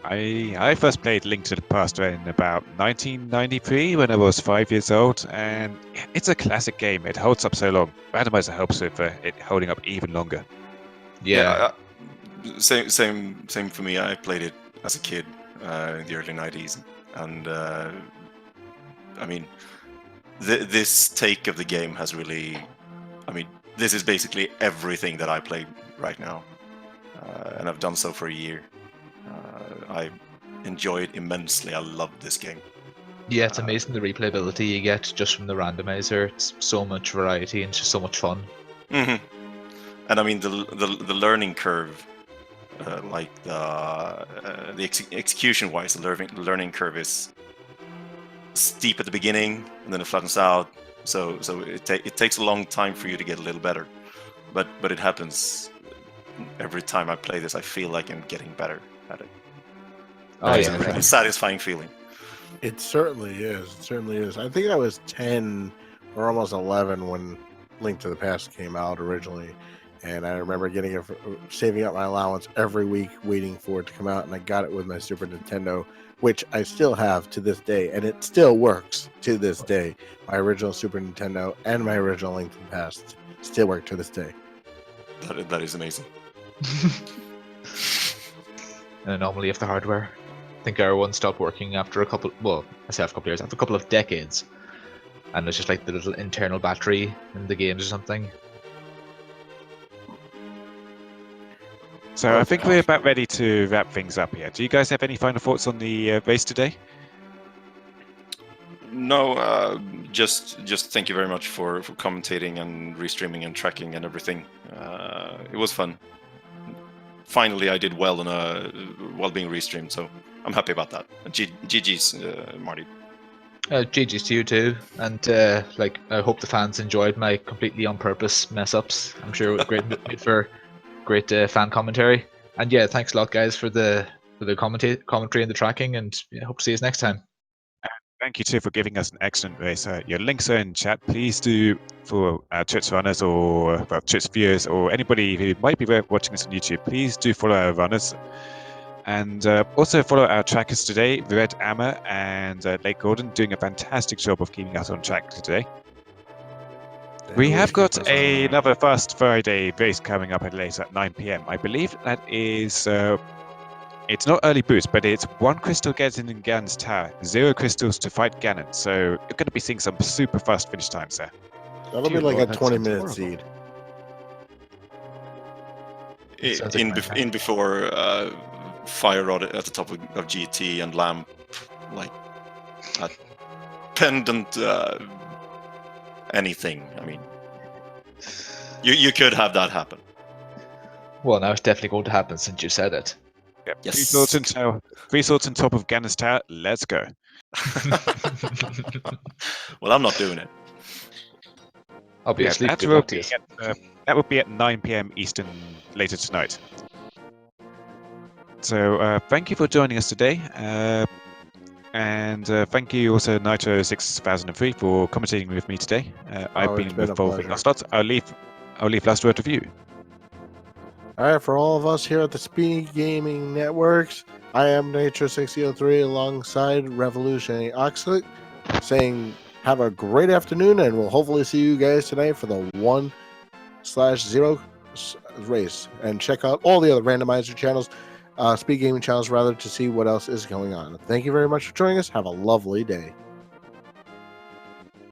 I first played Link to the Past in about 1993 when I was 5 years old, and it's a classic game. It holds up so long. Randomizer helps with it holding up even longer. Yeah. Same for me. I played it as a kid, in the early 90s. And I mean, this take of the game has really, I mean, this is basically everything that I play right now. And I've done so for a year. I enjoy it immensely. I love this game. Yeah, it's amazing the replayability you get just from the randomizer. It's so much variety and it's just so much fun. Mm-hmm. And I mean the learning curve, like the execution wise, the learning curve is steep at the beginning and then it flattens out. So it takes a long time for you to get a little better, but it happens every time I play this. I feel like I'm getting better at it. Oh It's yeah, a really satisfying feeling. It certainly is. It certainly is. I think I was 10 or almost 11 when Link to the Past came out originally. And I remember getting it, saving up my allowance every week, waiting for it to come out. And I got it with my Super Nintendo, which I still have to this day. And it still works to this day. My original Super Nintendo and my original Link to the Past still work to this day. That is amazing. An anomaly of the hardware. I think our one stopped working after a couple, well, I say after a couple of years, after a couple of decades. And it's just like the little internal battery in the games or something. So I think we're about ready to wrap things up here. Do you guys have any final thoughts on the race today? No, just thank you very much for commentating and restreaming and tracking and everything. It was fun. Finally, I did well while being restreamed, so I'm happy about that. GG's, Marty. GG's to you too, and like I hope the fans enjoyed my completely on purpose mess ups. I'm sure it was great for great fan commentary, and yeah, thanks a lot, guys, for the commentary and the tracking, and yeah, hope to see you next time. Thank you too for giving us an excellent race. Your links are in chat. Please do, for Twitch runners or Twitch viewers or anybody who might be watching this on YouTube, please do follow our runners. And also follow our trackers today, Red Hammer and Lake Gordon, doing a fantastic job of keeping us on track today. We have got another Fast Friday race coming up later at 9 PM. I believe that is... it's not early boost, but it's 1 crystal getting in Ganon's tower, 0 crystals to fight Ganon. So you're going to be seeing some super fast finish times there. That'll be like a 20-minute seed. In before Fire Rod at the top of GT and Lamp, like a pendant, anything. I mean, you could have that happen. Well, now it's definitely going to happen since you said it. Yep. Yes. 3 swords on top of Ganon's tower. Let's go. Well, I'm not doing it. I'll be asleep. That will be at 9 PM Eastern later tonight. So thank you for joining us today. And thank you also Nitro 6003 for commentating with me today. I've been involved with Lost Lots. I'll leave last word with you. All right, for all of us here at the Speed Gaming Networks, I am Nitro 6003 alongside Revolutionary Oxley, saying have a great afternoon, and we'll hopefully see you guys tonight for the 1/0 race. And check out all the other randomizer channels, Speed Gaming channels rather, to see what else is going on. Thank you very much for joining us. Have a lovely day.